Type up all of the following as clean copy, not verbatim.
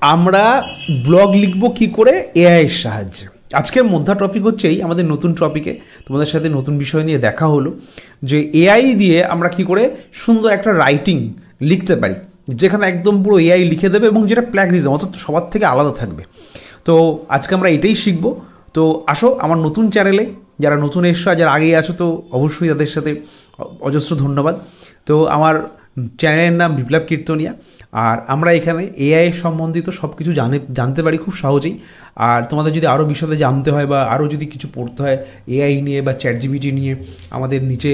আমরা ব্লগ লিখব কি করে এআই এর সাহায্যে। আজকের মধ্যা টপিক হচ্ছে এই আমাদের নতুন টপিকে তোমাদের সাথে নতুন বিষয় নিয়ে দেখা হলো যে এআই দিয়ে আমরা কি করে সুন্দর একটা রাইটিং লিখতে পারি, যেখানে একদম পুরো এআই লিখে দেবে এবং যেটা প্ল্যাগরিজম অর্থাৎ সবার থেকে আলাদা থাকবে। তো আজকে আমরা এটাই শিখব। তো আসো আমার নতুন চ্যানেলে, যারা নতুন এসছো যারা আগেই আছো তো অবশ্যই তাদের সাথে অজস্র ধন্যবাদ। তো আমার চ্যানেলের নাম বিপ্লব কীর্তনিয়া, আর আমরা এখানে এআই সম্বন্ধিত সব কিছু জানতে পারি খুব সহজেই। আর তোমাদের যদি আরও বিষয়ে জানতে হয় বা আরও যদি কিছু পড়তে হয় এআই নিয়ে বা চ্যাট জিপিটি নিয়ে, আমাদের নিচে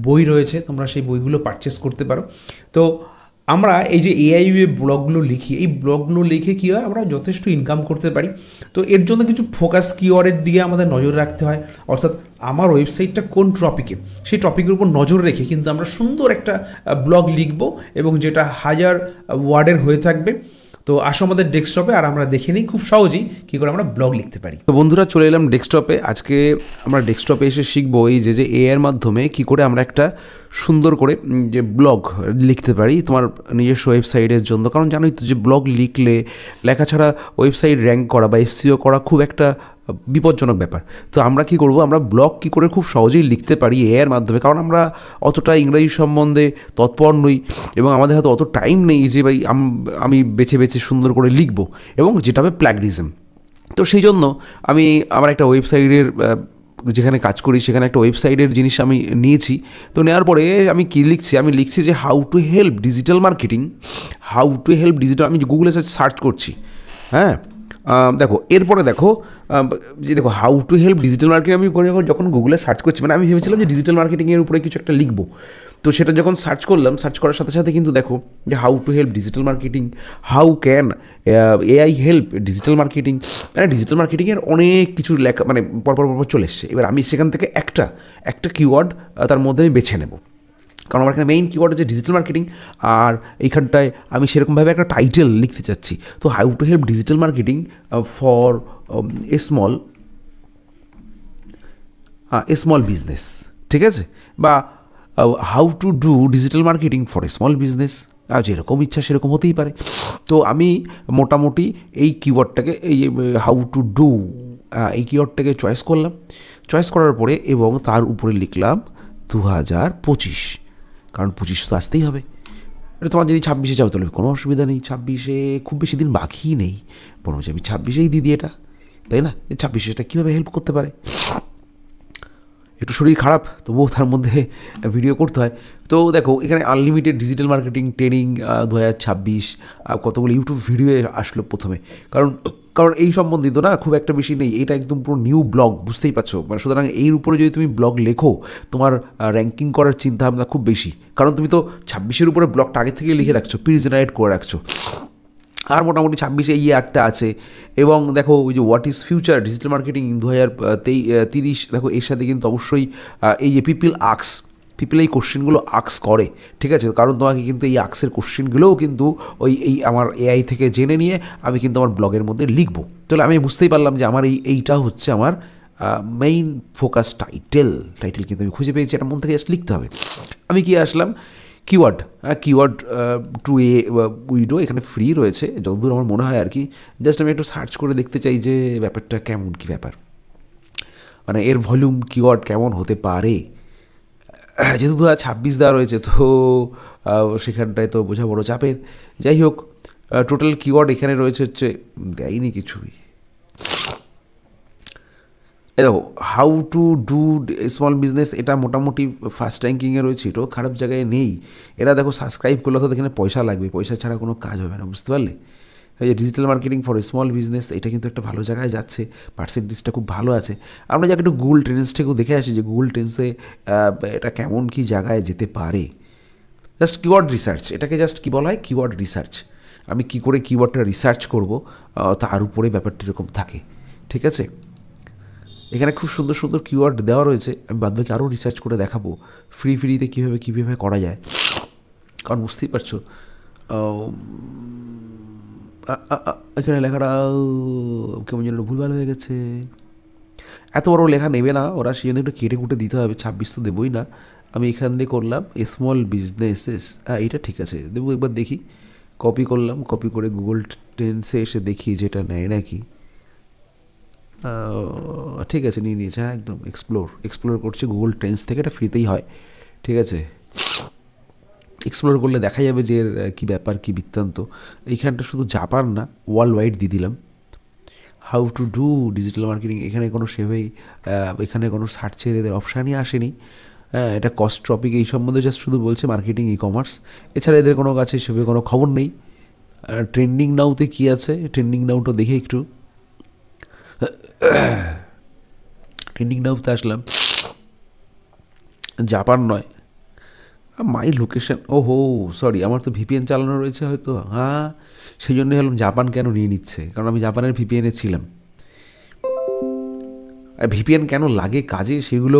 বই রয়েছে, তোমরা সেই বইগুলো পারচেস করতে পারো। তো আমরা এই যে এআই ব্লগগুলো লিখি, এই ব্লগগুলো লিখে কী হয় আমরা যথেষ্ট ইনকাম করতে পারি। তো এর জন্য কিছু ফোকাস কিওয়ার্ডের দিকে আমাদের নজর রাখতে হয়, অর্থাৎ আমার ওয়েবসাইটটা কোন টপিকে, সেই টপিকের উপর নজর রেখে কিন্তু আমরা সুন্দর একটা ব্লগ লিখব এবং যেটা 1000 ওয়ার্ডের হয়ে থাকবে। তো আসো আমাদের ডেস্কটপে আর আমরা দেখে নিই খুব সহজেই কী করে আমরা ব্লগ লিখতে পারি। তো বন্ধুরা চলে এলাম ডেস্কটপে। আজকে আমরা ডেস্কটপে এসে শিখবো এই যে এআইয়ের মাধ্যমে কী করে আমরা একটা সুন্দর করে যে ব্লগ লিখতে পারি তোমার নিজস্ব ওয়েবসাইটের জন্য। কারণ জানোই তো যে ব্লগ লিখলে লেখা ছাড়া ওয়েবসাইট র্যাঙ্ক করা বা এসইও করা খুব একটা বিপজ্জনক ব্যাপার। তো আমরা কি করব, আমরা ব্লগ কি করে খুব সহজেই লিখতে পারি এআইয়ের মাধ্যমে। কারণ আমরা অতটা ইংরেজি সম্বন্ধে তৎপর নই এবং আমাদের হয়তো অত টাইম নেই যে ভাই আমি বেছে বেছে সুন্দর করে লিখব, এবং যেটা হবে প্ল্যাগরিজম। তো সেই জন্য আমি আমার একটা ওয়েবসাইটের যেখানে কাজ করি সেখানে একটা ওয়েবসাইটের জিনিস আমি নিয়েছি। তো নেওয়ার পরে আমি কী লিখছি, আমি লিখছি যে how to help digital marketing, আমি গুগলে সার্চ করছি। হ্যাঁ, দেখো এরপরে দেখো যে দেখো how to help digital marketing আমি যখন গুগলে সার্চ করছি, মানে আমি ভেবেছিলাম যে ডিজিটাল মার্কেটিংয়ের উপরে কিছু একটা লিখবো। তো সেটা যখন সার্চ করলাম, সার্চ করার সাথে সাথে কিন্তু দেখো যে how to help digital marketing, how can AI help digital marketing, মানে ডিজিটাল মার্কেটিংয়ের অনেক কিছু লেখা মানে পরপর চলে এসছে। এবার আমি সেখান থেকে একটা কিওয়ার্ড তার মধ্যে আমি বেছে নেব, কারণ আমার এখানে মেইন কিওয়ার্ড হচ্ছে ডিজিটাল মার্কেটিং। আর এইখানটায় আমি সেরকমভাবে একটা টাইটেল লিখতে চাচ্ছি। তো how to help digital marketing for a small business, ঠিক আছে, বা how to do digital marketing for a small business, যেরকম ইচ্ছা সেরকম হতেই পারে। তো আমি মোটামুটি এই কিওয়ার্ডটাকে এই হাউ টু ডু এই কিওয়ার্ডটাকে চয়েস করলাম। চয়েস করার পরে এবং তার উপরে লিখলাম 2025, কারণ 25 তো আসতেই হবে। এটা তোমার যদি 26-এ যাও তাহলে কোনো অসুবিধা নেই, 26-এ খুব বেশি দিন বাকি নেই, মনে হচ্ছে আমি 26-এই দিই এটা, তাই না? 26-এটা কীভাবে হেল্প করতে পারে। একটু শরীর খারাপ তবুও তার মধ্যে ভিডিও করতে হয়। তো দেখো এখানে আনলিমিটেড ডিজিটাল মার্কেটিং ট্রেনিং 2026 কতগুলো ইউটিউব ভিডিও আসলো প্রথমে, কারণ এই সম্বন্ধিত না খুব একটা বেশি নেই, এটা একদম পুরো নিউ ব্লগ, বুঝতেই পারছো। মানে সুতরাং এর উপরে যদি তুমি ব্লগ লেখো তোমার র্যাঙ্কিং করার চিন্তাভাবনা খুব বেশি, কারণ তুমি তো 26-এর উপরে ব্লগটা আগে থেকে লিখে রাখছো, প্রি জেনারেট করে রাখছো। আর মোটামুটি 26-এ একটা আছে। এবং দেখো ওই যে what is future digital marketing 2030, দেখো এর সাথে কিন্তু অবশ্যই এই যে পিপল এই কোশ্চেনগুলো আক্স করে, ঠিক আছে। কারণ তোমাকে কিন্তু এই আক্সের কোশ্চেনগুলোও কিন্তু এই আমার এআই থেকে জেনে নিয়ে আমি কিন্তু আমার ব্লগের মধ্যে লিখবো। তাহলে আমি বুঝতেই পারলাম যে আমার এইটা হচ্ছে আমার মেইন ফোকাস টাইটেল কিন্তু আমি খুঁজে পেয়েছি, এটা মন থেকে জাস্ট লিখতে হবে। আমি কি আসলাম কিওয়ার্ড টু এ উইডো, এখানে ফ্রি রয়েছে যতদূর আমার মনে হয় আর কি। জাস্ট আমি একটু সার্চ করে দেখতে চাই যে ব্যাপারটা কেমন, কী ব্যাপার, মানে এর ভলিউম কিওয়ার্ড কেমন হতে পারে। যেহেতু 2026 দেওয়া রয়েছে তো সেখানটায় তো বোঝা বড় চাপের। যাই হোক, টোটাল কিওয়ার্ড এখানে রয়েছে হচ্ছে দেয়নি কিছুই। দেখো how to do small business, এটা মোটামুটি ফার্স্ট র্যাঙ্কিংয়ে রয়েছে, এটাও খারাপ জায়গায় নেই। এটা দেখো সাবস্ক্রাইব করলে তো এখানে পয়সা লাগবে, পয়সা ছাড়া কোনো কাজ হবে না, বুঝতে পারলে। এই যে digital marketing for small business, এটা কিন্তু একটা ভালো জায়গায় যাচ্ছে, পার্সেন্টেজটা খুব ভালো আছে। আমরা যাকে একটু গুগল ট্রেন্ডস থেকেও দেখে আসি যে গুগল ট্রেন্ডসে এটা কেমন কী জায়গায় যেতে পারে। জাস্ট কিওয়ার্ড রিসার্চ, এটাকে জাস্ট কী বলা হয়, কিওয়ার্ড রিসার্চ। আমি কী করে কিওয়ার্ডটা রিসার্চ করব তার উপরে ব্যাপারটা এরকম থাকে, ঠিক আছে। এখানে খুব সুন্দর সুন্দর কিওয়ার্ড দেওয়া রয়েছে, আমি বাদবাকি আরও রিসার্চ করে দেখাবো ফ্রিতে কীভাবে করা যায়। কারণ বুঝতেই পারছো এখানে লেখাটা কেমন যেন ভুলভাল হয়ে গেছে। এত বড় লেখা নেবে না ওরা, সেই জন্য একটু কেটে কুটে দিতে হবে, 26 তো দেবোই না। আমি এখান দিয়ে করলাম স্মল বিজনেসেস, এটা ঠিক আছে, দেবো একবার দেখি কপি করলাম, কপি করে গুগল ট্রেন্ডসে এসে দেখি যেটা নেয় নাকি। ঠিক আছে, নিয়ে নিয়েছে, হ্যাঁ একদম এক্সপ্লোর করছে গুগল ট্রেন্ডস থেকে, এটা ফ্রিতেই হয়, ঠিক আছে। এক্সপ্লোর করলে দেখা যাবে যে এর কী ব্যাপার, কী বৃত্তান্ত। এইখানটা শুধু জাপান না, ওয়ার্ল্ড ওয়াইড দিয়ে দিলাম। How to do digital marketing, এখানে কোনো সেভাবেই এখানে কোনো সার্চের এদের অপশানই আসেনি। এটা কস্ট টপিক এই সম্বন্ধে জাস্ট শুধু বলছে মার্কেটিং ই কমার্স, এছাড়া এদের কোনো কাছে সেভাবে কোনো খবর নেই। ট্রেন্ডিং নাউতে কী আছে, ট্রেন্ডিং নাউটা দেখে একটু, ট্রেন্ডিং নাউতে আসলাম, জাপান নয়, মাই লোকেশন, ও হো সরি, আমার তো ভিপিএন চালানো রয়েছে হয়তো, হ্যাঁ সেই জন্যই হলাম জাপান কেন নিয়ে নিচ্ছে, কারণ আমি জাপানের ভিপিএনে ছিলাম। ভিপিএন কেন লাগে কাজে সেগুলো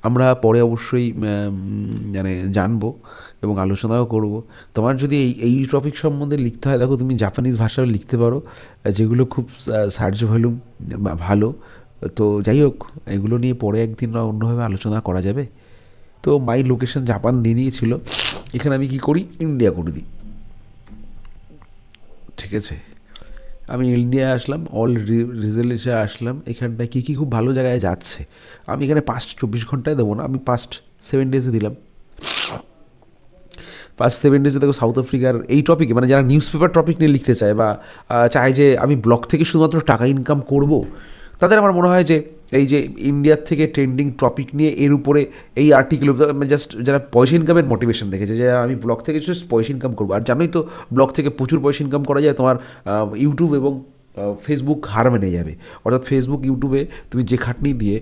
আমরা পরে অবশ্যই মানে জানবো এবং আলোচনাও করব। তোমার যদি এই টপিক সম্বন্ধে লিখতে হয়, দেখো তুমি জাপানিজ ভাষাও লিখতে পারো, যেগুলো খুব সার্চ ভলিউম ভালো। তো যাই হোক, এগুলো নিয়ে পরে একদিন অন্যভাবে আলোচনা করা যাবে। তো মাই লোকেশন জাপান দিয়ে নিয়েছিল, এখানে আমি কি করি, ইন্ডিয়া করে দিই, ঠিক আছে। আমি ইন্ডিয়া আসলাম, অল রিজেলেশে আসলাম, এখানটায় কী কী খুব ভালো জায়গায় যাচ্ছে আমি এখানে পাস্ট 24 ঘন্টায় দেবো না, আমি পাস্ট 7 ডেজে দিলাম। পাস্ট 7 ডেজে দেখো সাউথ আফ্রিকার এই টপিকে, মানে যারা নিউজ পেপার টপিক নিয়ে লিখতে চায় বা চায় যে আমি ব্লগ থেকে শুধুমাত্র টাকা ইনকাম করব, তাদের আমার মনে হয় যে এই যে ইন্ডিয়ার থেকে ট্রেন্ডিং টপিক নিয়ে এর উপরে এই আর্টিকেল, জাস্ট যারা পয়সা ইনকামের মোটিভেশন রেখেছে যে আমি ব্লগ থেকে জাস্ট পয়সা ইনকাম করবো। আর জানোই তো ব্লগ থেকে প্রচুর পয়সা ইনকাম করা যায়, তোমার ইউটিউব এবং ফেসবুক হার মেনে যাবে। অর্থাৎ ফেসবুক ইউটিউবে তুমি যে খাটনি দিয়ে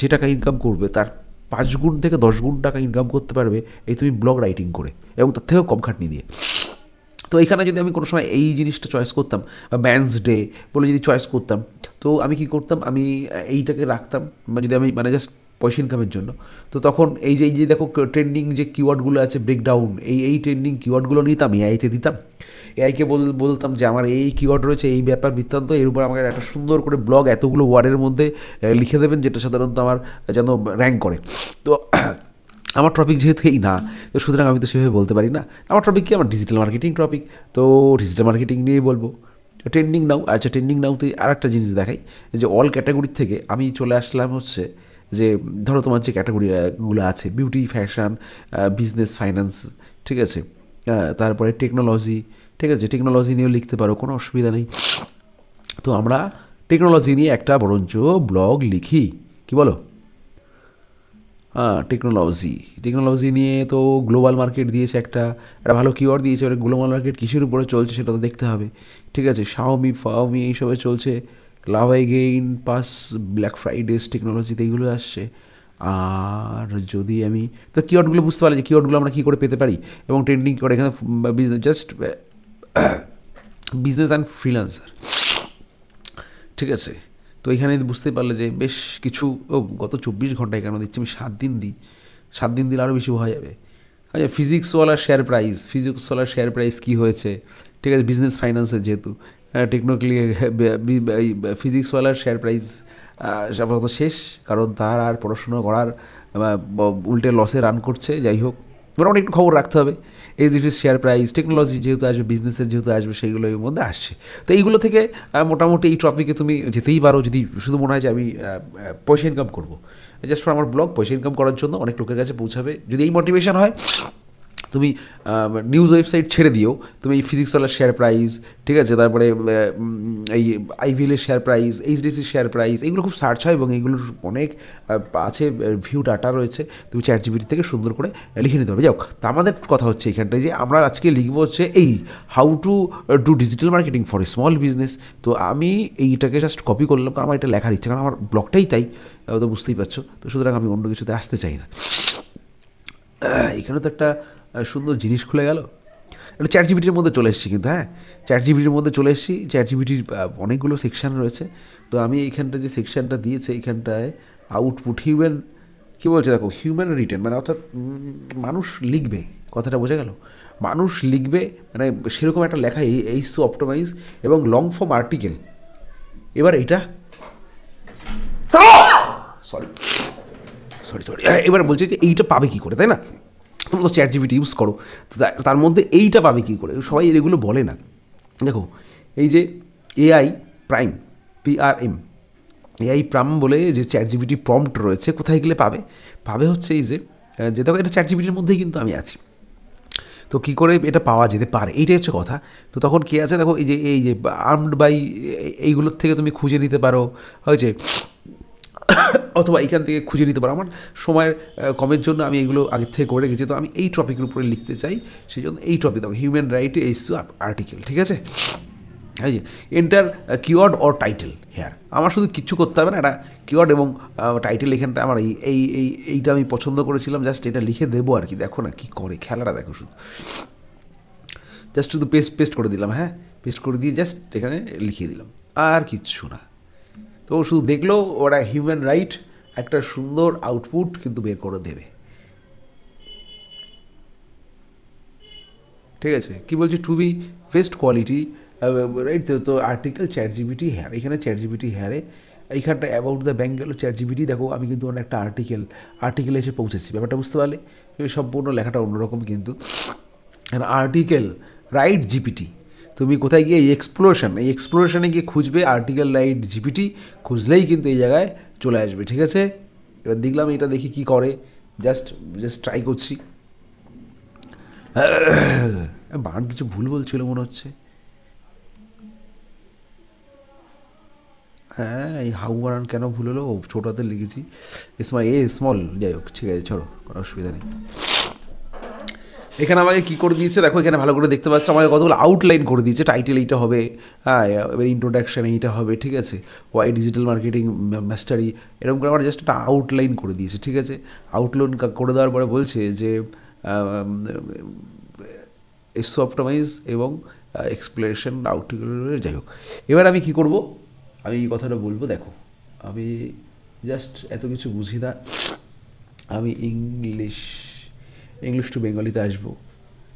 যে টাকা ইনকাম করবে তার 5 গুণ থেকে 10 গুণ টাকা ইনকাম করতে পারবে এই তুমি ব্লগ রাইটিং করে, এবং তার থেকেও কম খাটনি দিয়ে। তো এখানে যদি আমি কোনো সময় এই জিনিসটা চয়েস করতাম, বা ম্যানস ডে বলে যদি চয়েস করতাম, তো আমি কি করতাম, আমি এইটাকে রাখতাম, যদি আমি মানে জাস্ট পয়সা ইনকামের জন্য। তো তখন এই যে দেখো ট্রেন্ডিং যে কিওয়ার্ডগুলো আছে ব্রেকডাউন, এই ট্রেন্ডিং কিওয়ার্ডগুলো নিতাম, এআইতে দিতাম, এআইকে বলতাম যে আমার এই কিওয়ার্ড রয়েছে, এই ব্যাপার বৃত্তান্ত, এর উপর আমাকে একটা সুন্দর করে ব্লগ এতগুলো ওয়ার্ডের মধ্যে লিখে দেবেন, যেটা সাধারণত আমার যেন র্যাঙ্ক করে। তো আমার টপিক যেহেতু এই না, তো সুতরাং আমি তো সেভাবে বলতে পারি না। আমার টপিক কি, আমার ডিজিটাল মার্কেটিং টপিক, তো ডিজিটাল মার্কেটিং নিয়েই বলবো। ট্রেন্ডিং নাও, আচ্ছা ট্রেন্ডিং নাওতে আর একটা জিনিস দেখাই, যে অল ক্যাটাগরির থেকে আমি চলে আসলাম হচ্ছে যে ধরো তোমার যে ক্যাটাগরিগুলো আছে, বিউটি, ফ্যাশন, বিজনেস, ফাইন্যান্স, ঠিক আছে, তারপরে টেকনোলজি, ঠিক আছে, টেকনোলজি নিয়েও লিখতে পারো, কোনো অসুবিধা নেই। তো আমরা টেকনোলজি নিয়ে একটা বরঞ্চ ব্লগ লিখি, কি বলো? হ্যাঁ, টেকনোলজি নিয়ে তো গ্লোবাল মার্কেট দিয়েছে, একটা ভালো কিওয়ার্ড দিয়েছে, ওটা গ্লোবাল মার্কেট কিসের উপরে চলছে সেটা তো দেখতে হবে, ঠিক আছে। ফাওমি এইসবে চলছে, লাভাই গেইন পাস, ব্ল্যাক ফ্রাইডেস টেকনোলজিতে এইগুলো আসছে। আর যদি আমি তো কিওয়ার্ডগুলো বুঝতে পারি যে কিওয়ার্ডগুলো আমরা কী করে পেতে পারি, এবং ট্রেন্ডিং করে এখানে জাস্ট বিজনেস অ্যান্ড ফ্রিল্যান্সার, ঠিক আছে। তো এখানে বুঝতে পারলে যে বেশ কিছু, গত 24 ঘন্টায় কেন দিচ্ছি, আমি 7 দিন দিই, 7 দিন দিলে আরও বেশি হয়ে যাবে। আচ্ছা, ফিজিক্সওয়ালার শেয়ার প্রাইস কী হয়েছে, ঠিক আছে, বিজনেস ফাইন্যান্সের যেহেতু টেকনিক্যালি ফিজিক্সওয়ালার শেয়ার প্রাইস আপাতত শেষ, কারণ তার আর পড়াশুনো করার উল্টে লসে রান করছে। যাই হোক, মোটামুটি একটু খবর রাখতে হবে। এইচডিএফসির শেয়ার প্রাইস, টেকনোলজি যেহেতু আসবে, বিজনেসের যেহেতু আসবে, সেইগুলো এর মধ্যে আসছে। তো এইগুলো থেকে মোটামুটি এই টপিকে তুমি যেতেই পারো, যদি শুধু মনে হয় যে আমি পয়সা ইনকাম করবো, জাস্ট ফর আমার ব্লগ পয়সা ইনকাম করার জন্য অনেক লোকের কাছে পৌঁছাবে। যদি এই মোটিভেশন হয়, তুমি নিউজ ওয়েবসাইট ছেড়ে দিও, তুমি এই ফিজিক্সওয়ালার শেয়ার প্রাইস, ঠিক আছে, তারপরে এই আইভিএলের শেয়ার প্রাইস, এইচডিএফসির শেয়ার প্রাইস, এইগুলো খুব সার্চ হয় এবং এইগুলোর অনেক আছে, ভিউ ডাটা রয়েছে, তুমি চ্যাটজিপিটি থেকে সুন্দর করে লিখে নিতে পারবে। যাই হোক, তা আমাদের কথা হচ্ছে এখানটায় যে আমরা আজকে লিখবো হচ্ছে এই how to do digital marketing for a small business. তো আমি এইটাকে জাস্ট কপি করলাম, কারণ আমার এটা লেখার ইচ্ছা, কারণ আমার ব্লগটাই তাই, তো বুঝতেই পারছো। তো সুতরাং আমি অন্য কিছুতে আসতে চাই না। এখানে তো একটা সুন্দর জিনিস খুলে গেল, একটা চ্যাটজিপিটির মধ্যে চলে এসেছি, কিন্তু হ্যাঁ চ্যাটজিপিটির মধ্যে চলে এসেছি। চ্যাটজিপিটির অনেকগুলো সেকশান রয়েছে। তো আমি এইখানটা যে সেকশানটা দিয়েছে, এইখানটায় আউটপুট হিউম্যান, কী বলছে দেখো, হিউম্যান রিটেন, মানে অর্থাৎ মানুষ লিখবে, কথাটা বোঝা গেল, মানুষ লিখবে, মানে সেরকম একটা লেখা, এইচ টু অপটোমাইজ এবং লং ফর্ম আর্টিকেল। এবার এইটা সরি এবার বলছে যে এইটা পাবে কী করে, তাই না? তোমরা তো চ্যাট জিপিটি ইউজ করো, তো তার মধ্যে এইটা পাবে কী করে? সবাই এগুলো বলে না। দেখো এই যে AI prime, PRM, AI prime বলে যে চ্যাট জিপিটি প্রম্পট রয়েছে, কোথায় গেলে পাবে? পাবে হচ্ছে এই যে দেখো এটা চ্যাট জিপিটির মধ্যেই কিন্তু আমি আছি, তো কী করে এটা পাওয়া যেতে পারে, এইটাই হচ্ছে কথা। তো তখন কে আছে দেখো, এই যে আর্মড বাই এইগুলোর থেকে তুমি খুঁজে নিতে পারো, হয়েছে, অথবা এইখান থেকে খুঁজে নিতে পারো। আমার সময়ের কমের জন্য আমি এইগুলো আগের থেকে করে রেখেছি, তো আমি এই টপিকের উপরে লিখতে চাই, সেই জন্য এই টপিক দেখো, হিউম্যান রাইট ইস্যু আর্টিকেল, ঠিক আছে। এই যে enter keyword or title here, আমার শুধু কিচ্ছু করতে হবে না, একটা কিওয়ার্ড এবং টাইটেল এখানটা আমার এইটা আমি পছন্দ করেছিলাম, জাস্ট এটা লিখে দেবো আর কি। দেখো না কী করে, খেলাটা দেখো, শুধু পেস্ট করে দিলাম, হ্যাঁ পেস্ট করে দিয়ে জাস্ট এখানে লিখিয়ে দিলাম, আর কিচ্ছু না। তো শুধু দেখলো ওরা হিউম্যান রাইট একটা সুন্দর আউটপুট কিন্তু বের করে দেবে, ঠিক আছে। কী বলছি, to be best quality right. তো আর্টিকেল চ্যাট জিপিটি হেয়ার, এখানে চ্যাট জিপিটি হেয়ারে এইখানটা অ্যাবাউট দ্য ব্যাঙ্ক গেল চ্যাট জিপিটি, দেখো আমি কিন্তু একটা আর্টিকেলে এসে পৌঁছেছি, ব্যাপারটা বুঝতে পারলে? সম্পূর্ণ লেখাটা অন্যরকম কিন্তু। আর্টিকেল রাইট জিপিটি, তুমি কোথায় গিয়ে এই এক্সপ্লোরেশনে গিয়ে খুঁজবে আর্টিকেল রাইট জিপিটি, খুঁজলেই কিন্তু এই জায়গায় চলে আসবে, ঠিক আছে। এবার দেখলাম এটা দেখি কি করে, জাস্ট ট্রাই করছি। বান কিছু ভুল বলছিল মনে হচ্ছে, হ্যাঁ এই হাউ বানান কেন ভুল হলো, ছোটোতে লিখেছি স্মল, যাই হোক ঠিক আছে, চলো কোনো অসুবিধা নেই। এখানে আমাকে কী করে দিয়েছে দেখো, এখানে ভালো করে দেখতে পাচ্ছ, আমাকে কতগুলো আউটলাইন করে দিয়েছে। টাইটেল এইটা হবে, হ্যাঁ এবার ইন্ট্রোডাকশান এইটা হবে, ঠিক আছে, ওয়াই ডিজিটাল মার্কেটিং মাস্টারি, এরকম করে আমার জাস্ট একটা আউটলাইন করে দিয়েছে, ঠিক আছে। আউটলাইন করে দেওয়ার পরে বলছে যে এসো অপটোমাইজ এবং এক্সপ্লেনেশন আউটগুলো, যাই হোক। এবার আমি কী করব, আমি এই কথাটা বলবো, দেখো আমি জাস্ট এত কিছু বুঝি না, আমি ইংলিশ টু বেঙ্গলিতে আসবো।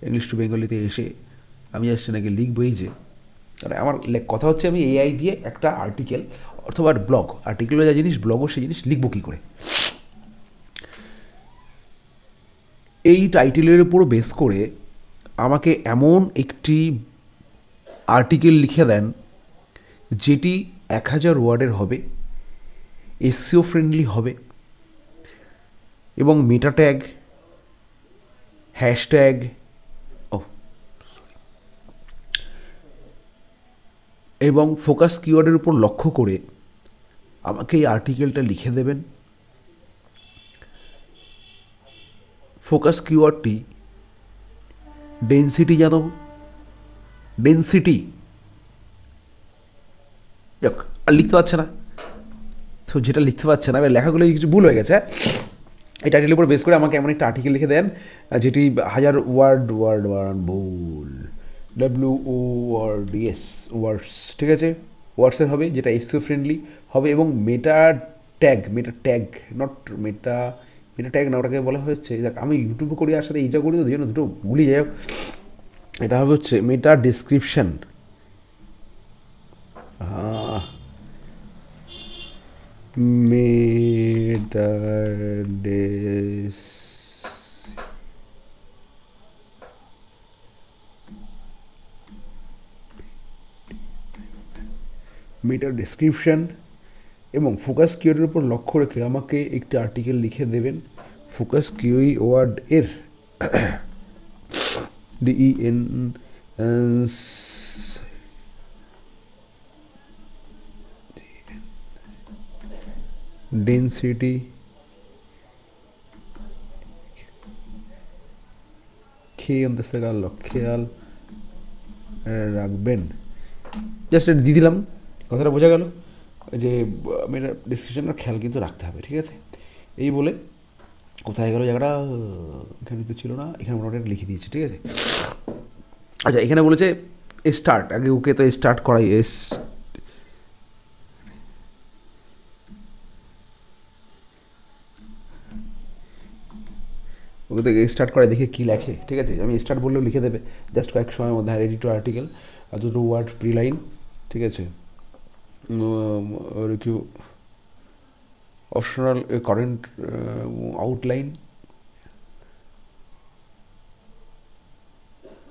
ইংলিশ টু বেঙ্গলিতে এসে আমি জাস্ট নাকি লিখবো এই যে, মানে আমার কথা হচ্ছে আমি এআই দিয়ে একটা আর্টিকেল অথবা ব্লগ, আর্টিকেলও যা জিনিস ব্লগও সেই জিনিস লিখবো কী করে। এই টাইটেলের উপর বেস করে আমাকে এমন একটি আর্টিকেল লিখে দেন যেটি 1000 ওয়ার্ডের হবে, এসইও ফ্রেন্ডলি হবে এবং মেটা ট্যাগ, হ্যাশট্যাগ এবং ফোকাস কিওয়ার্ডের উপর লক্ষ্য করে আমাকে এই আর্টিকেলটা লিখে দেবেন। ফোকাস কিওয়ার্ডটি ডেন্সিটি, জানো ডেন্সিটি, যাক আর লিখতে পারছে না, তো যেটা লিখতে পারছে না, এবার লেখাগুলো কিছু ভুল হয়ে গেছে। এই টাইটেলের উপর বেস করে আমাকে এমন একটা আর্টিকেল লিখে দেন যেটি 1000 ভুল WORDS ওয়ার্ডস, ঠিক আছে, ওয়ার্ডসের হবে, যেটা এসইও ফ্রেন্ডলি হবে এবং মেটা ট্যাগ না, ওটাকে বলা হচ্ছে, দেখ আমি ইউটিউবে করি আর সাথে এইটা করি, তো দুজনে দুটো ভুলি যাই হোক। এটা হবে হচ্ছে মেটা ডেসক্রিপশন, মেটা ডেসক্রিপশন এবং ফোকাস কিওয়ার্ডের উপর লক্ষ্য রেখে আমাকে একটি আর্টিকেল লিখে দেবেন। ফোকাস কিওয়ার্ড এর DEN ডেন্সিটি, খেয়াল রাখবেন, জাস্ট এটা দিয়ে দিলাম, কথাটা বোঝা গেল যে মেয়েটা ডিসক্রিপশনের খেয়াল কিন্তু রাখতে হবে, ঠিক আছে। এই বলে কোথায় গেল জায়গাটা, এখানে তো ছিল না, এখানে মোটামুটি লিখে দিয়েছি, ঠিক আছে। আচ্ছা এখানে বলেছে স্টার্ট, আগে ওকে তো স্টার্ট করাই, ওকে তো স্টার্ট করে দেখে কী লেখে, ঠিক আছে। আমি স্টার্ট বললেও লিখে দেবে জাস্ট কয়েক সময়ের মধ্যে। আর রেডি টু আর্টিকেল, দুটো ওয়ার্ড প্রি লাইন, ঠিক আছে। রিকিউ অপশনাল কারেন্ট আউটলাইন,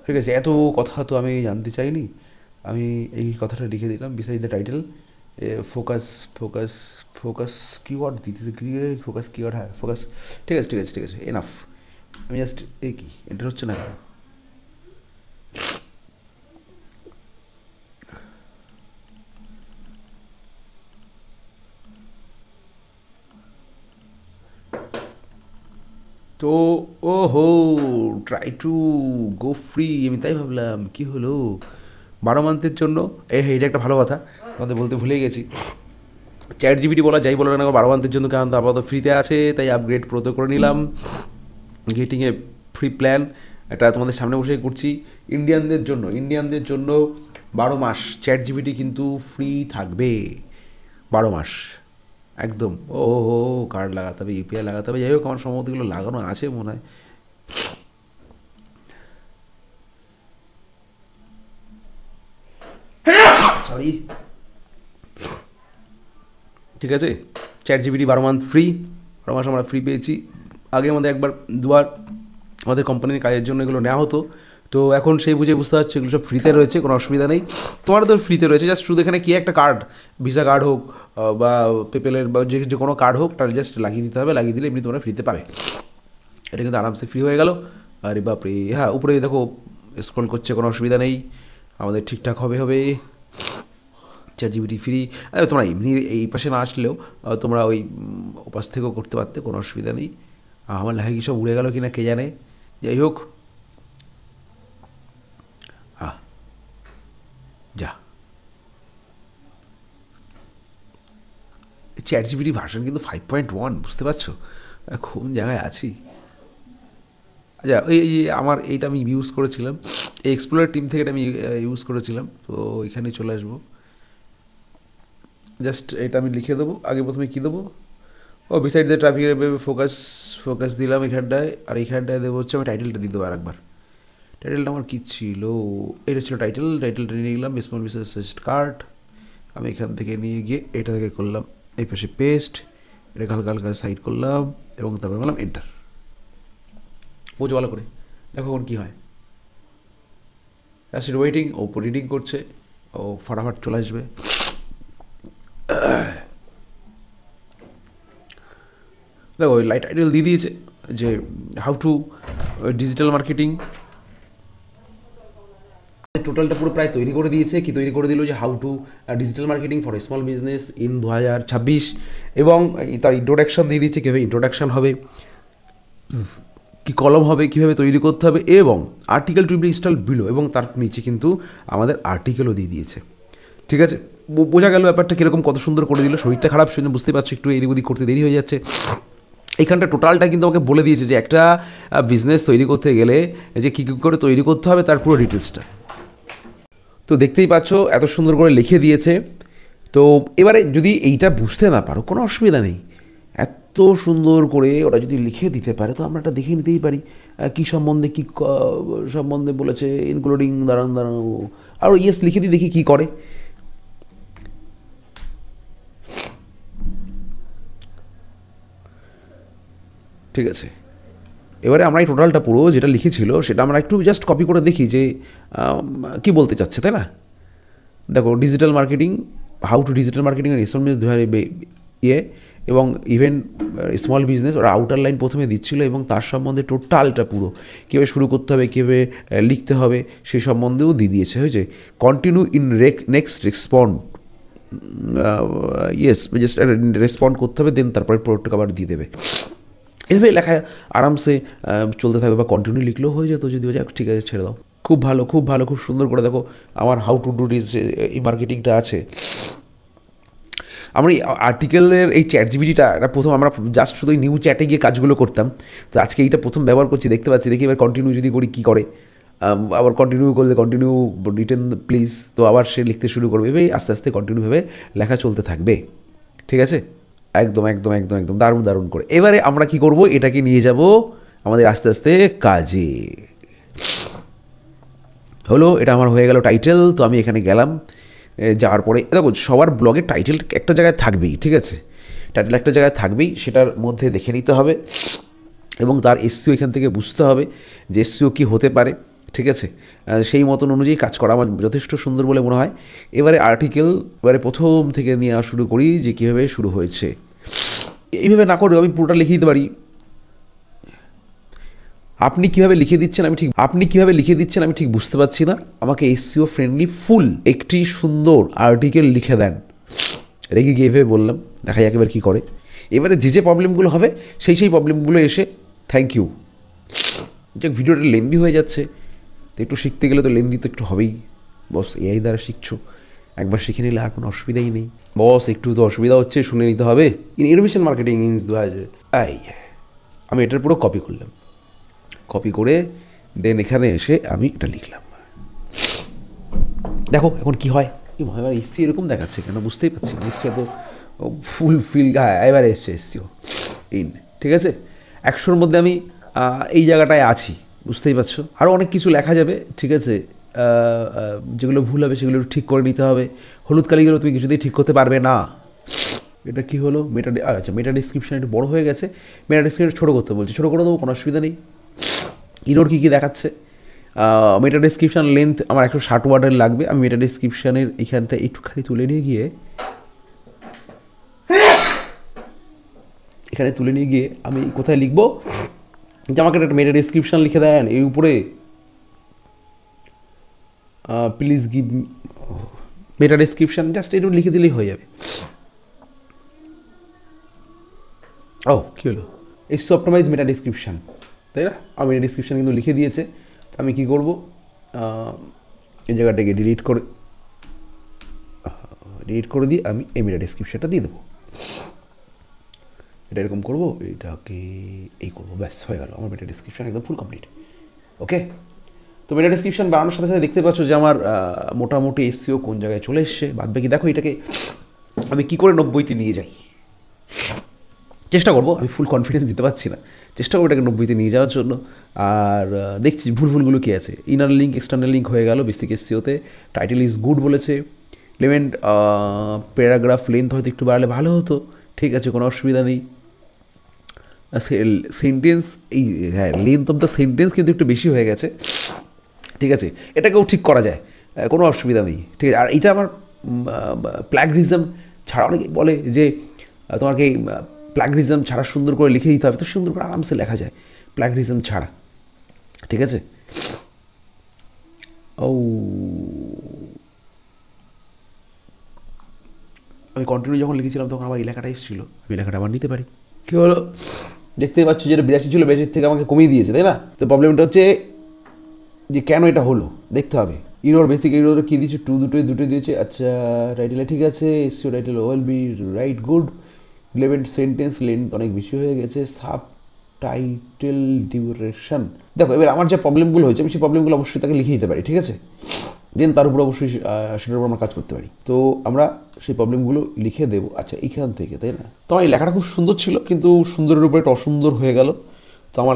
ঠিক আছে, এত কথা তো আমি জানতে চাইনি, আমি এই কথাটা লিখে দিলাম beside the title. Focus focus focus keyword দিতে গিয়ে ফোকাস কিওয়ার্ড, হ্যাঁ ফোকাস, ঠিক আছে ঠিক আছে ঠিক আছে, এনাফ। আমি জাস্ট এই কি এন্টার হচ্ছে না কেন? তো ও হো, ট্রাই টু গো ফ্রি, আমি তাই ভাবলাম কি হলো 12 মান্থের জন্য। এটা একটা ভালো কথা, তোমাদের বলতে ভুলে গেছি। চ্যাট জিপিটি বলা যাই বলো না, 12 মান্থের জন্য কারণ আপাতত ফ্রিতে আছে, তাই আপগ্রেড প্রোতে করে নিলাম। গেটিং এ ফ্রি প্ল্যান, এটা তোমাদের সামনে বসেই করছি। ইন্ডিয়ানদের জন্য 12 মাস চ্যাট জিপিটি কিন্তু ফ্রি থাকবে, 12 মাস একদম। ও হো, কার্ড লাগাতে হবে, ইউপিআই লাগাতে হবে, যাই হোক আমার সম্ভবত এগুলো লাগানো আছে মনে হয়। সরি, ঠিক আছে। চ্যাট জিপিটি 12 মান্থ ফ্রি, 12 মাস আমরা ফ্রি পেয়েছি। আগে আমাদের একবার দুবার আমাদের কোম্পানির কাজের জন্য এগুলো নেওয়া হতো, তো এখন সেই বুঝে বুঝতে পারছি এগুলো সব ফ্রিতে রয়েছে, কোনো অসুবিধা নেই। তোমারও তো ফ্রিতে রয়েছে, জাস্ট শুধু এখানে কি একটা কার্ড, ভিসা কার্ড হোক বা পেপেলের বা যে কোনো কার্ড হোক, তার জাস্ট লাগিয়ে দিতে হবে, লাগিয়ে দিলে এমনি তোমরা ফ্রিতে পাবে। এটা কিন্তু আরামসে ফ্রি হয়ে গেল। আরে বাপরে, হ্যাঁ উপরে দেখো স্ক্রল করছে, কোনো অসুবিধা নেই, আমাদের ঠিকঠাক হবে। চ্যাট জিপিটি ফ্রি, তোমরা এমনি এই পাশে না আসলেও তোমরা ওই ওপাশ থেকেও করতে পারতে, কোনো অসুবিধা নেই। আমার লেখা কি সব উড়ে গেল কি না কে জানে, যাই হোক। যা, চ্যাট জিপিটি ভার্সন কিন্তু 5.1, বুঝতে পারছো কোন জায়গায় আছি। আচ্ছা এই আমার এইটা আমি ইউজ করেছিলাম, এই এক্সপ্লোরার টিম থেকে এটা আমি ইউজ করেছিলাম, তো এখানে চলে আসবো। জাস্ট এটা আমি লিখে দেবো, আগে প্রথমে কী দেবো, ও বিসাইড দ্য ট্রাফিকের ফোকাস দিলাম এখানটায়, আর এইখানটায় দেবো হচ্ছে আমি টাইটেলটা দিয়ে দেবো আরেকবার। টাইটেলটা আমার কী ছিল, এটা ছিল টাইটেলটা নিয়ে গেলাম স্মল বিজনেস কার্ড। আমি এখান থেকে নিয়ে গিয়ে এটা থেকে করলাম এই পাশে পেস্ট, এটা হালকা হালকা সাইড করলাম এবং তারপরে বললাম এন্টার। বোঝো ভালো করে, দেখো এখন কী হয়। জাস্ট ওয়েটিং, ও রিডিং করছে, ও ফটাফট চলে আসবে। দেখো ওই লাইট টাইটেল দিয়ে দিয়েছে যে হাউ টু ডিজিটাল মার্কেটিং, টোটালটা পুরো প্রায় তৈরি করে দিয়েছে। কি তৈরি করে দিল, যে how to digital marketing for small business in 2026, এবং তার ইন্ট্রোডাকশান দিয়ে দিয়েছে, কীভাবে ইন্ট্রোডাকশান হবে, কি কলম হবে, কীভাবে তৈরি করতে হবে, এবং article to be install below, এবং তার নিচে কিন্তু আমাদের আর্টিকেলও দিয়ে দিয়েছে। ঠিক আছে, বোঝা গেল ব্যাপারটা কীরকম, কত সুন্দর করে দিল। শরীরটা খারাপ শুনে বুঝতে পারছি, একটু এদিক ওদিক করতে দেরি হয়ে যাচ্ছে। এইখানটা টোটালটা কিন্তু আমাকে বলে দিয়েছে যে একটা বিজনেস তৈরি করতে গেলে যে কী কী করে তৈরি করতে হবে তার পুরো ডিটেলসটা। তো দেখতেই পাচ্ছ এত সুন্দর করে লিখে দিয়েছে। তো এবারে যদি এইটা বুঝতে না পারো কোনো অসুবিধা নেই, এত সুন্দর করে ওরা যদি লিখে দিতে পারে তো আমরা এটা দেখে নিতেই পারি কী সম্বন্ধে কী সম্বন্ধে বলেছে, ইনক্লুডিং দাঁড়ান আর ইয়েস লিখে দিই, দেখি কী করে। ঠিক আছে, এবারে আমরা এই টোটালটা পুরো যেটা লিখেছিল সেটা আমরা একটু জাস্ট কপি করে দেখি যে কী বলতে চাচ্ছে, তাই না? দেখো digital marketing, how to digital marketing এর স্মল বিজনেস 2000 এবং ইভেন্ট স্মল বিজনেস, ওরা আউটার লাইন প্রথমে দিচ্ছিলো এবং তার সম্বন্ধে টোটালটা পুরো কীভাবে শুরু করতে হবে, কীভাবে লিখতে হবে সেই সম্বন্ধেও দিয়ে দিয়েছে। হয়েছে continue in next respond, yes just respond করতে হবে, দেন তারপরে প্রোডাক্ট আবার দিয়ে দেবে। এভাবে লেখা আরামসে চলতে থাকবে, বা কন্টিনিউ লিখলেও হয়ে যেত যদি যাক, ঠিক আছে ছেড়ে দাও। খুব ভালো খুব ভালো, খুব সুন্দর করে দেখো আমার হাউ টু ডু দিস এই মার্কেটিংটা আছে। আমরা এই আর্টিকেলের এই চ্যাট জিপিটিটা এটা প্রথম আমরা জাস্ট শুধু নিউ চ্যাটে গিয়ে কাজগুলো করতাম, তো আজকে এইটা প্রথম ব্যবহার করছি, দেখতে পাচ্ছি। দেখি এবার কন্টিনিউ যদি করি কী করে, আবার কন্টিনিউ করলে কন্টিনিউ রিটেন প্লিজ, তো আবার সে লিখতে শুরু করবে, এভাবেই আস্তে আস্তে কন্টিনিউভাবে লেখা চলতে থাকবে। ঠিক আছে, একদম একদম একদম একদম দারুণ দারুণ করে। এবারে আমরা কি করব, এটাকে নিয়ে যাব আমাদের আস্তে আস্তে কাজে। হলো, এটা আমার হয়ে গেল টাইটেল। তো আমি এখানে গেলাম, যাওয়ার পরে দেখো সবার ব্লগের টাইটেল একটা জায়গায় থাকবেই, ঠিক আছে, টাইটেল একটা জায়গায় থাকবেই, সেটার মধ্যে দেখে নিতে হবে এবং তার এসইও এখান থেকে বুঝতে হবে যে এসইও কী হতে পারে। ঠিক আছে, সেই মতন অনুযায়ী কাজ করা আমার যথেষ্ট সুন্দর বলে মনে হয়। এবারে আর্টিকেল এবারে প্রথম থেকে নেওয়া শুরু করি যে কীভাবে শুরু হয়েছে। এইভাবে না করে আমি পুরোটা লিখে দিতে পারি। আপনি কীভাবে লিখে দিচ্ছেন আমি ঠিক বুঝতে পারছি না। আমাকে এসইও ফ্রেন্ডলি ফুল একটি সুন্দর আর্টিকেল লিখে দেন। রেগে গিয়ে এভাবে বললাম, দেখা যাক এবার কী করে। এবারে যে প্রবলেমগুলো হবে সেই প্রবলেমগুলো এসে থ্যাংক ইউ। যাক, ভিডিওটা লেন্দি হয়ে যাচ্ছে, তো একটু শিখতে গেলে তো লেন্দি তো একটু হবেই। বস, এআই দ্বারা শিখছো, একবার শিখে নিলে আর কোনো অসুবিধাই নেই। বস, একটু তো অসুবিধা হচ্ছে, শুনে নিতে হবে। Information marketing inch 2000। আমি এটার পুরো কপি করলাম, কপি করে দেন এখানে এসে আমি এটা লিখলাম। দেখো এখন কি হয়। এবার এসছি এরকম দেখাচ্ছে কেন বুঝতেই পারছি না। এসছি তো ফুল ফিল, এবার এসছিও ইন, ঠিক আছে। 100-র মধ্যে আমি এই জায়গাটায় আছি, বুঝতেই পারছো। আরও অনেক কিছু লেখা যাবে, ঠিক আছে। যেগুলো ভুল হবে সেগুলো ঠিক করে নিতে হবে। হলুদ কালিগুলো তুমি কিছুতেই ঠিক করতে পারবে না। এটা কি হলো, মেটা ডিসক্রিপশান একটু বড়ো হয়ে গেছে। মেটা ডিসক্রিপশন ছোটো করতে বলছে, ছোটো করে দেবো, কোনো অসুবিধা নেই। ইনোর কী দেখাচ্ছে, মেটা ডিসক্রিপশান লেন্থ আমার 160 ওয়ার্ডের লাগবে। আমি মেটা ডিসক্রিপশানের এইখানটা একটুখানি তুলে নিয়ে গিয়ে আমি কোথায় লিখবো যে আমাকে একটা মেটা ডিসক্রিপশান লিখে দেন এই উপরে। Please give meta description, just একটু লিখে দিলেই হয়ে যাবে। কী হলো, এসো অপটিমাইজ মেটা ডিসক্রিপশান, তাই না? আমি মেটা ডিসক্রিপশান কিন্তু লিখে দিয়েছে। তো আমি কী করবো, এই জায়গাটাকে ডিলিট করে দিয়ে আমি এই মেটা ডিসক্রিপশানটা দিয়ে দেবো। এটা এরকম করবো, এটাকে এই করবো, ব্যাস হয়ে গেল। আমার মেটা ডিসক্রিপশান একদম ফুল কমপ্লিট। ওকে, তো মেটা ডিসক্রিপশান বানানোর সাথে সাথে দেখতে পাচ্ছ যে আমার মোটামুটি এসইও কোন জায়গায় চলে এসছে। বাদ বাকি দেখো এটাকে আমি কী করে 90-তে নিয়ে যাই। চেষ্টা করবো, আমি ফুল কনফিডেন্স দিতে পারছি না, চেষ্টা করবো এটাকে 90-তে নিয়ে যাওয়ার জন্য। আর দেখছি ভুলগুলো কী আছে। ইনার লিঙ্ক এক্সটার্নাল লিঙ্ক হয়ে গেল বেসিক এসইওতে। টাইটেল ইজ গুড বলেছে। লেভেন্ট প্যারাগ্রাফ লেন্থ হয়তো একটু বাড়ালে ভালো হতো, ঠিক আছে, কোনো অসুবিধা নেই। সেন্টেন্স, হ্যাঁ, লেন্থ অফ দ্য সেন্টেন্স কিন্তু একটু বেশি হয়ে গেছে, ঠিক আছে, এটাকেও ঠিক করা যায়, কোনো অসুবিধা নেই, ঠিক আছে। আর এটা আমার প্ল্যাগরিজম ছাড়া, অনেকে বলে যে তোমাকে প্ল্যাগরিজম ছাড়া সুন্দর করে লিখে দিতে হবে, তো সুন্দর করে আরামসে লেখা যায় প্ল্যাগরিজম ছাড়া, ঠিক আছে। আমি কন্টিনিউ যখন লিখেছিলাম তখন আমার এই লেখাটা এসেছিলো, আমি লেখাটা আবার নিতে পারি। কী হলো, দেখতেই পাচ্ছ যেটা 82 ছিল 82 থেকে আমাকে কমিয়ে দিয়েছে, তাই না? তো প্রবলেমটা হচ্ছে যে কেন এটা হলো দেখতে হবে। ইনোর বেসিক ইনোর কী দিয়েছে, দুটোই দিয়েছে। আচ্ছা, টাইটেলে ঠিক আছে, SEO title will be right good. 11 sentence length অনেক বেশি হয়ে গেছে। সাব টাইটেল ডিউরেশন, দেখো এবার আমার যে প্রবলেমগুলো হয়েছে আমি সেই প্রবলেমগুলো অবশ্যই তাকে লিখে দিতে পারি, ঠিক আছে। দেন তার উপর অবশ্যই সেটার উপর আমরা কাজ করতে পারি। তো আমরা সেই প্রবলেমগুলো লিখে দেবো। আচ্ছা, এইখান থেকে, তাই না? তো আমার এই লেখাটা খুব সুন্দর ছিল, কিন্তু সুন্দরের উপরে একটা অসুন্দর হয়ে গেল। তো আমার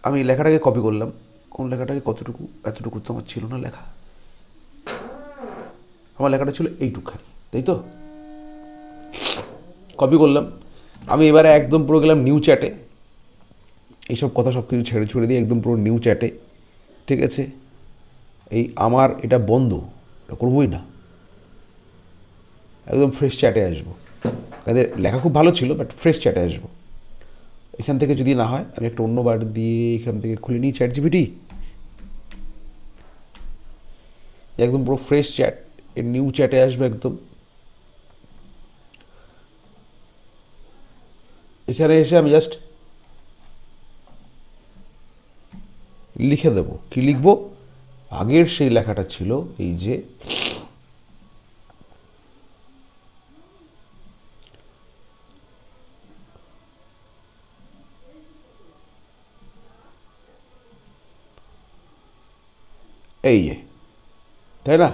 আমি লেখাটাকে কপি করলাম। কোন লেখাটাকে এতটুকু তো আমার ছিল না লেখা, আমার লেখাটা ছিল এইটুকখানি, তাই তো? কপি করলাম। আমি এবারে একদম পুরো গেলাম নিউ চ্যাটে, এইসব কথা সব কিছু ছুড়ে দিয়ে একদম পুরো নিউ চ্যাটে, ঠিক আছে। এই আমার এটা বন্ধ, এটা করবোই না, একদম ফ্রেশ চ্যাটে আসবো। তাদের লেখা খুব ভালো ছিল, বাট ফ্রেশ চ্যাটে আসবো। এখান থেকে যদি না হয় আমি একটা অন্য বার দিয়ে এখান থেকে খুলে নিই চ্যাট জিপিটি, একদম পুরো ফ্রেশ চ্যাট, এর নিউ চ্যাটে আসবে একদম। এখানে এসে আমি জাস্ট লিখে দেবো। কি লিখবো? আগের সেই লেখাটা ছিল এই যে এই, তাই না?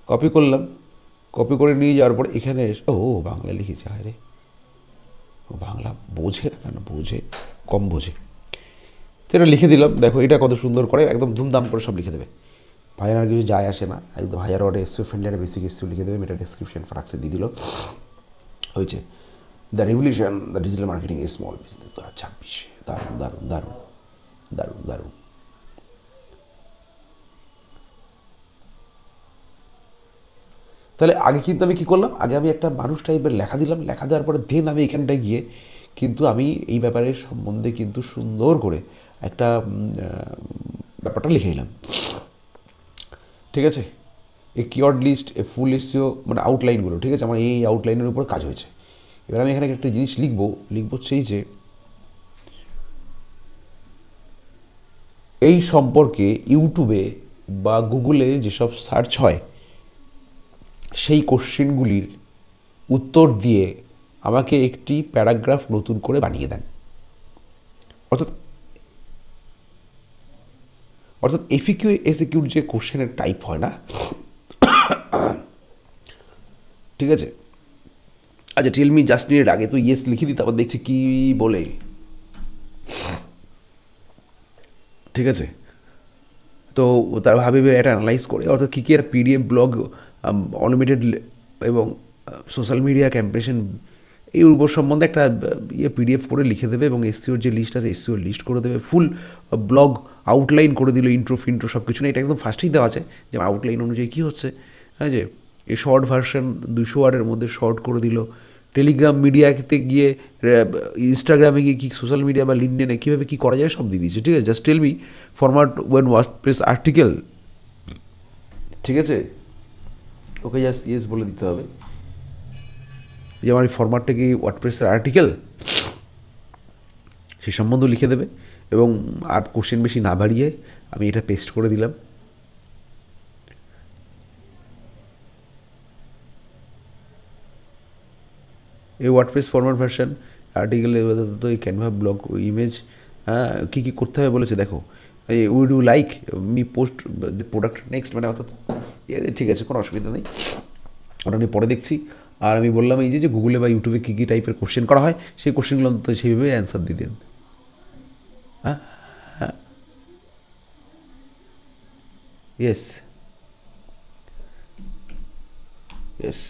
কপি করলাম, কপি করে নিয়ে যাওয়ার পর এখানে এসে বাংলা লিখেছে, আরে ও বাংলা বোঝে না কেন, কম বোঝে। তো এটা লিখে দিলাম, দেখো এটা কত সুন্দর করে একদম ধুমধাম করে সব লিখে দেবে। ভাইয়ার আর কিছু যায় আসে না, একদম হাজার ওয়ার্ডে এসইও ফ্রেন্ডলি একটা বেসিক এসইও লিখে দেবে। মেটা ডেসক্রিপশন ফারাক্সে দিয়ে দিল, হয়েছে। The revolution the digital marketing is small business 2026। দারুণ দারুণ দারুণ দারুণ দারুণ। তাহলে আগে কিন্তু আমি কী করলাম, আগে আমি একটা মানুষ টাইপের লেখা দিলাম, লেখা দেওয়ার পরে দেন আমি এখানটায় গিয়ে কিন্তু আমি এই ব্যাপারের সম্বন্ধে কিন্তু সুন্দর করে একটা ব্যাপারটা লিখে নিলাম। ঠিক আছে, এই কিওয়ার্ড লিস্ট, এ ফুল এসিও মানে আউটলাইনগুলো, ঠিক আছে, আমার এই আউটলাইনের উপর কাজ হয়েছে। এবার আমি এখানে একটা জিনিস লিখবো সেই যে এই সম্পর্কে ইউটিউবে বা গুগলে যেসব সার্চ হয় সেই কোশ্চেনগুলির উত্তর দিয়ে আমাকে একটি প্যারাগ্রাফ নতুন করে বানিয়ে দেন। অর্থাৎ এফিকিউ এসিকিউর যে কোশ্চেনের টাইপ হয় না, ঠিক আছে, আচ্ছা টেল মি জাস্ট নিডেড, আগে তো ইয়েস লিখে দিই, তারপর দেখছি কী বলে। ঠিক আছে, তো তারা ভাবে এটা অ্যানালাইজ করে, অর্থাৎ কী কী একটা পিডিএফ ব্লগ, অটোমেটেড এবং সোশ্যাল মিডিয়া ক্যাম্পেশন এই উপর সম্বন্ধে একটা পিডিএফ করে লিখে দেবে এবং এসসিওর যে লিস্ট আছে এসসিওর লিস্ট করে দেবে, ফুল ব্লগ আউটলাইন করে দিল, ইন্ট্রো ফিন্ট্রো সব কিছু না, এটা একদম ফার্স্টেই দেওয়া আছে যে আউটলাইন অনুযায়ী কী হচ্ছে। হ্যাঁ, যে এই শর্ট ভার্সন 200 ওয়ার্ডের মধ্যে শর্ট করে দিল, টেলিগ্রাম মিডিয়াতে গিয়ে, ইনস্টাগ্রামে গিয়ে কী, সোশ্যাল মিডিয়া বা লিঙ্কডইনে কীভাবে কী করা যায় সব দিয়ে দিয়েছে। ঠিক আছে, just tell me format when WordPress article. ঠিক আছে, ওকে জাস্ট ইয়েস বলে দিতে হবে যে আমার এই ফরম্যাটটা কি ওয়ার্ডপ্রেসের আর্টিকেল, সেই সম্বন্ধ লিখে দেবে এবং আর কোশ্চেন বেশি না বাড়িয়ে আমি এটা পেস্ট করে দিলাম। এই ওয়ার্ডপ্রেস ফরম্যাট ভার্সন আর্টিকেল তো এই ক্যানভা ব্লগ ইমেজ, হ্যাঁ কী কী করতে হবে বলেছে দেখো, এই would you like me post product next, মানে অর্থাৎ ঠিক আছে কোনো অসুবিধা নেই, ওটা আমি পরে দেখছি। আর আমি বললাম এই যে গুগলে বা ইউটিউবে কী কী টাইপের কোশ্চেন করা হয় সেই কোশ্চেনগুলো অন্তত সেইভাবে অ্যান্সার দিয়ে দেন। হ্যাঁ হ্যাঁ, ইয়েস ইয়েস,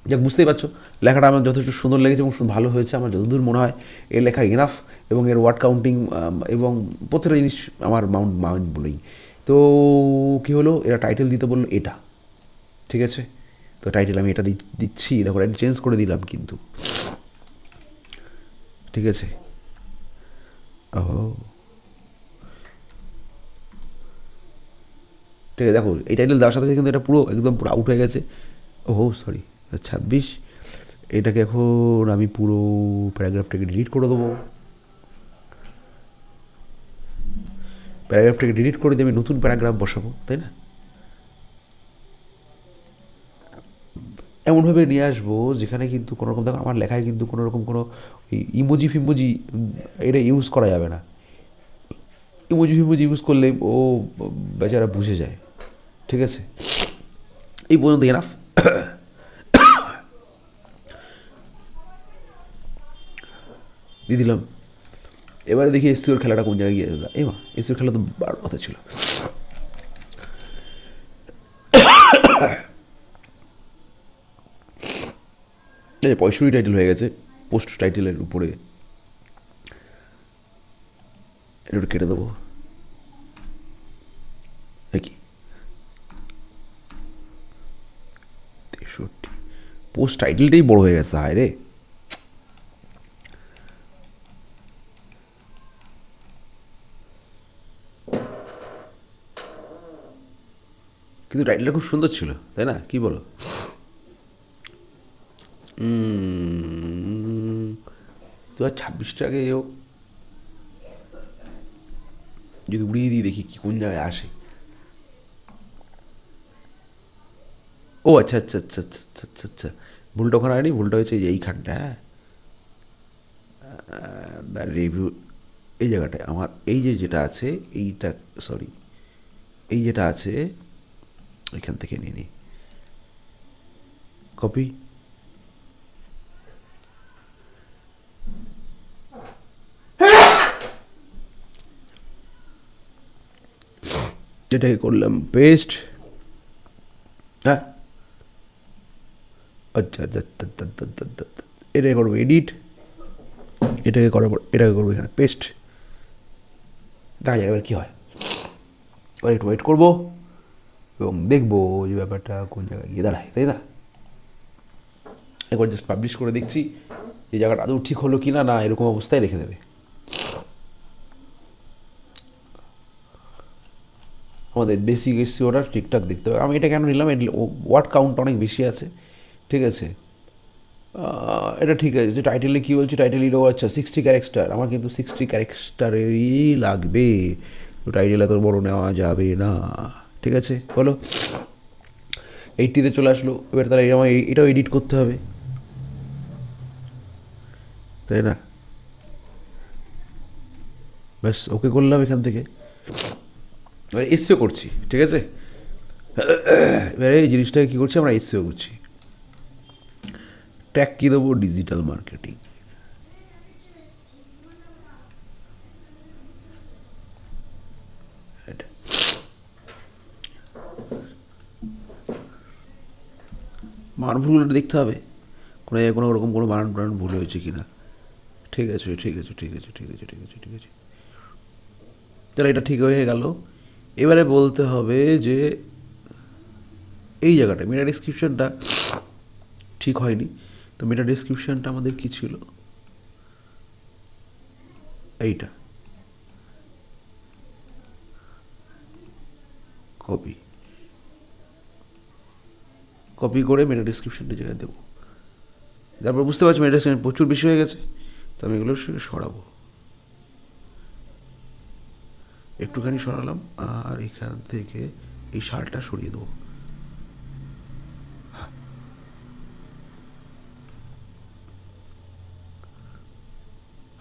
যাক বুঝতেই পারছো লেখাটা আমার যথেষ্ট সুন্দর লেগেছে এবং ভালো হয়েছে আমার যতদূর মনে হয়। এর লেখা ইনাফ এবং এর ওয়ার্ড কাউন্টিং এবং প্রত্যেকটা জিনিস আমার মাউন্ট বলেই। তো কী হলো, এরা টাইটেল দিতে বললো এটা, ঠিক আছে, তো টাইটেল আমি এটা দিচ্ছি, দেখো এটা চেঞ্জ করে দিলাম কিন্তু, ঠিক আছে। ও ঠিক আছে, দেখো এই টাইটেল দেওয়ার সাথে সাথে কিন্তু এটা পুরো একদম পুরো আউট হয়ে গেছে। ও সরি 26, এটাকে এখন আমি পুরো প্যারাগ্রাফটাকে ডিলিট করে দেবো, প্যারাগ্রাফটাকে ডিলিট করে দিয়ে আমি নতুন প্যারাগ্রাফ বসাবো, তাই না? এমনভাবে নিয়ে আসবো যেখানে কিন্তু কোনো রকম, দেখো আমার লেখায় কিন্তু কোনো রকম কোনো ইমোজি ফিমোজি এটা ইউজ করা যাবে না। ইমোজি ফিমোজি ইউজ করলে ও বেচারা বুঝে যায়, ঠিক আছে। এই পর্যন্ত এনাফ। দিয়ে দিলাম। এবারে দেখি এসসিওর খেলাটা কোন জায়গায় গিয়ে দাদা, মা এসসিওর খেলা তো বার কথা ছিল। পঁয়ষট্টি টাইটেল হয়ে গেছে, পোস্ট টাইটেলের উপরে এটা কেটে দেবো নাকি 63, পোস্ট টাইটেলটাই বড় হয়ে গেছে, হায় রে। কিন্তু টাইটেলটা খুব সুন্দর ছিল, তাই না, কি বলো? 2026টাকে এও যদি উড়িয়ে দিয়ে দেখি কি কোন জায়গায় আসে। ও আচ্ছা আচ্ছা আচ্ছা আচ্ছা আচ্ছা আচ্ছা আচ্ছা, ভুলটা ওখানে হয়নি, ভুলটা হয়েছে এইখানটা, হ্যাঁ রিভিউ এই জায়গাটায় আমার এই যেটা আছে এইটা, সরি এই যেটা আছে এখান থেকে নিয়ে নিই, কপি, এটাকে করলাম পেস্ট, হ্যাঁ আচ্ছা এটাকে করবো এডিট, এটাকে করবো এখানে পেস্ট, দেখা যায় এবার কী হয়। এবার একটু ওয়েট করবো, এবং দেখবো যে ব্যাপারটা কোন জায়গায় গিয়ে দাঁড়ায়, তাই না? একবার জাস্ট পাবলিশ করে দেখছি এই জায়গাটা আদৌ ঠিক হলো কি না, না এরকম অবস্থায় রেখে দেবে। আমাদের বেসিক এসইওটা ঠিকঠাক দেখতে হবে। আমি এটা কেন নিলাম, ওয়ার্ড কাউন্ট অনেক বেশি আছে, ঠিক আছে। এটা ঠিক আছে, যে টাইটেলে কী বলছি, টাইটেল ইরো আচ্ছা 60 ক্যারেক্টার, আমার কিন্তু 60 ক্যারেক্টারেরই লাগবে, তো টাইটেল এত বড় নেওয়া যাবে না, ঠিক আছে। বলো 80-তে চলে আসলো, এবার তাহলে আমার এটাও এডিট করতে হবে, তাই না? ব্যাস ওকে করলাম এখান থেকে, এবার এসইও করছি, ঠিক আছে। এবারে এই জিনিসটাকে কী করছি আমরা, এসইও করছি। ট্যাগ কী দেবো, ডিজিটাল মার্কেটিং। বানান ভুলগুলো দেখতে হবে, কোনো জায়গায় কোনো রকম কোনো বানান টানান ভুল হয়েছে কি না। ঠিক আছে ঠিক আছে ঠিক আছে ঠিক আছে ঠিক আছে ঠিক আছে, তাহলে এটা ঠিক হয়ে গেল। এবারে বলতে হবে যে এই জায়গাটা মেটা ডিসক্রিপশানটা ঠিক হয়নি, তো মেটা ডিসক্রিপশানটা আমাদের কী ছিল, এইটা কপি কপি করে মেটা ডিসক্রিপশানটা জায়গায় দেবো। তারপর বুঝতে পারছি মেটা ডিসক্রিপশান প্রচুর বেশি হয়ে গেছে, তো আমি এগুলো সরাবো, একটুখানি সরালাম, আর এখান থেকে এই শালটা সরিয়ে দেবো।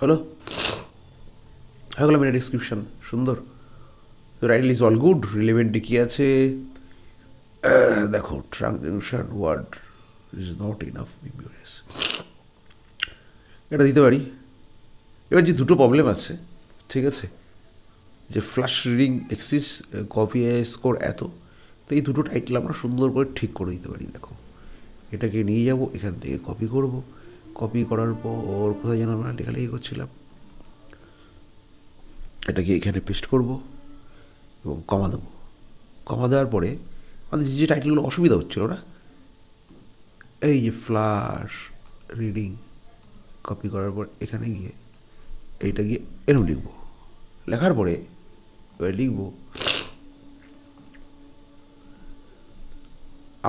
হলো হয়ে গেলো মেটা ডিসক্রিপশান, সুন্দর। তো টাইটেল ইজ অল গুড, রিলেভেন্টে কী আছে দেখো, transaction word is not enough memories, এটা দিতে পারি। এবার যে দুটো প্রবলেম আছে, ঠিক আছে, যে Flesch reading axis, copy score এত, তো এই দুটো টাইটেল আমরা সুন্দর করে ঠিক করে দিতে পারি। দেখো এটাকে নিয়ে যাব, এখান থেকে কপি করব, কপি করার পর কোথায় যেন আমরা লেখালেখি করছিলাম, এটাকে এখানে পেস্ট করব এবং কমা দেবো। কমা দেওয়ার পরে আমাদের যে টাইটেলগুলো অসুবিধা হচ্ছিল না, এই যে ফ্লাশ রিডিং, কপি করার পর এখানে গিয়ে এইটা গিয়ে এরম লিখব, লেখার পরে এবার লিখব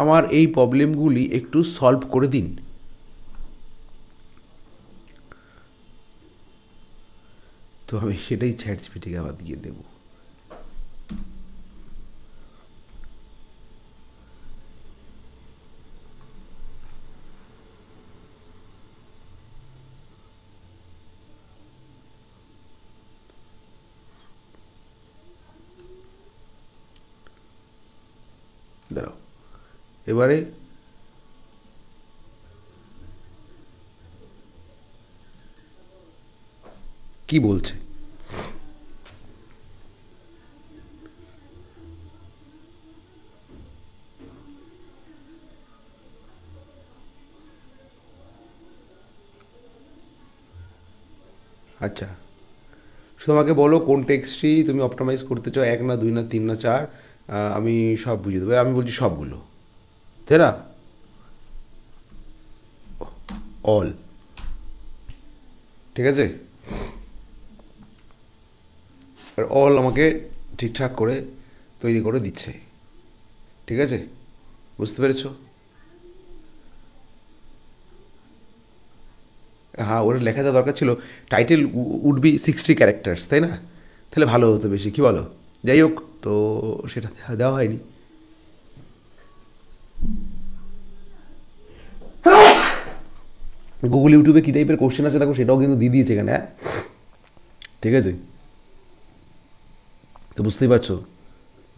আমার এই প্রবলেমগুলি একটু সলভ করে দিন। তো আমি সেটাই চ্যাটজিপিটিকে আবার দিয়ে দেবো। দাঁড়াও, এবারে কি বলছে, আচ্ছা শুধু আমাকে বলো কোন টেক্সটটি তুমি অপটিমাইজ করতে চাও, 1 না 2 না 3 না 4, আমি সব বুঝিয়ে দেবো। আমি বলছি সবগুলো, তাই না, অল, ঠিক আছে। অল আমাকে ঠিকঠাক করে তৈরি করে দিচ্ছে, ঠিক আছে, বুঝতে পেরেছো? হ্যাঁ, ওর লেখা দেওয়া দরকার ছিল টাইটেল উড বি 60 ক্যারেক্টার্স, তাই না, তাহলে ভালো হতো বেশি, কী বলো? যাই হোক, তো সেটা দেওয়া হয়নি। গুগল ইউটিউবে কী টাইপের কোশ্চেন আছে দেখো, সেটাও কিন্তু দিয়ে দিয়েছে এখানে, হ্যাঁ, ঠিক আছে। তো বুঝতেই পারছো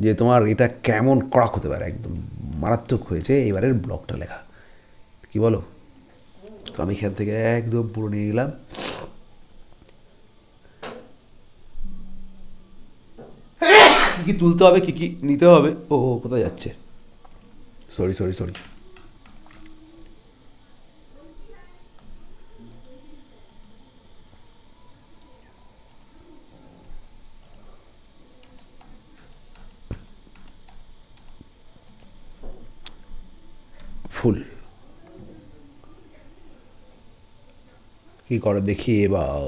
যে তোমার এটা কেমন কড়াক হতে পারে, একদম মারাত্মক হয়েছে এবারের ব্লগটা লেখা, কি বলো? তো আমি এখান থেকে একদম পুরো নিয়ে নিলাম। কী কী তুলতে হবে, কী কী নিতে হবে, ও কোথায় যাচ্ছে, সরি সরি সরি, ফুল কী করে দেখি এবার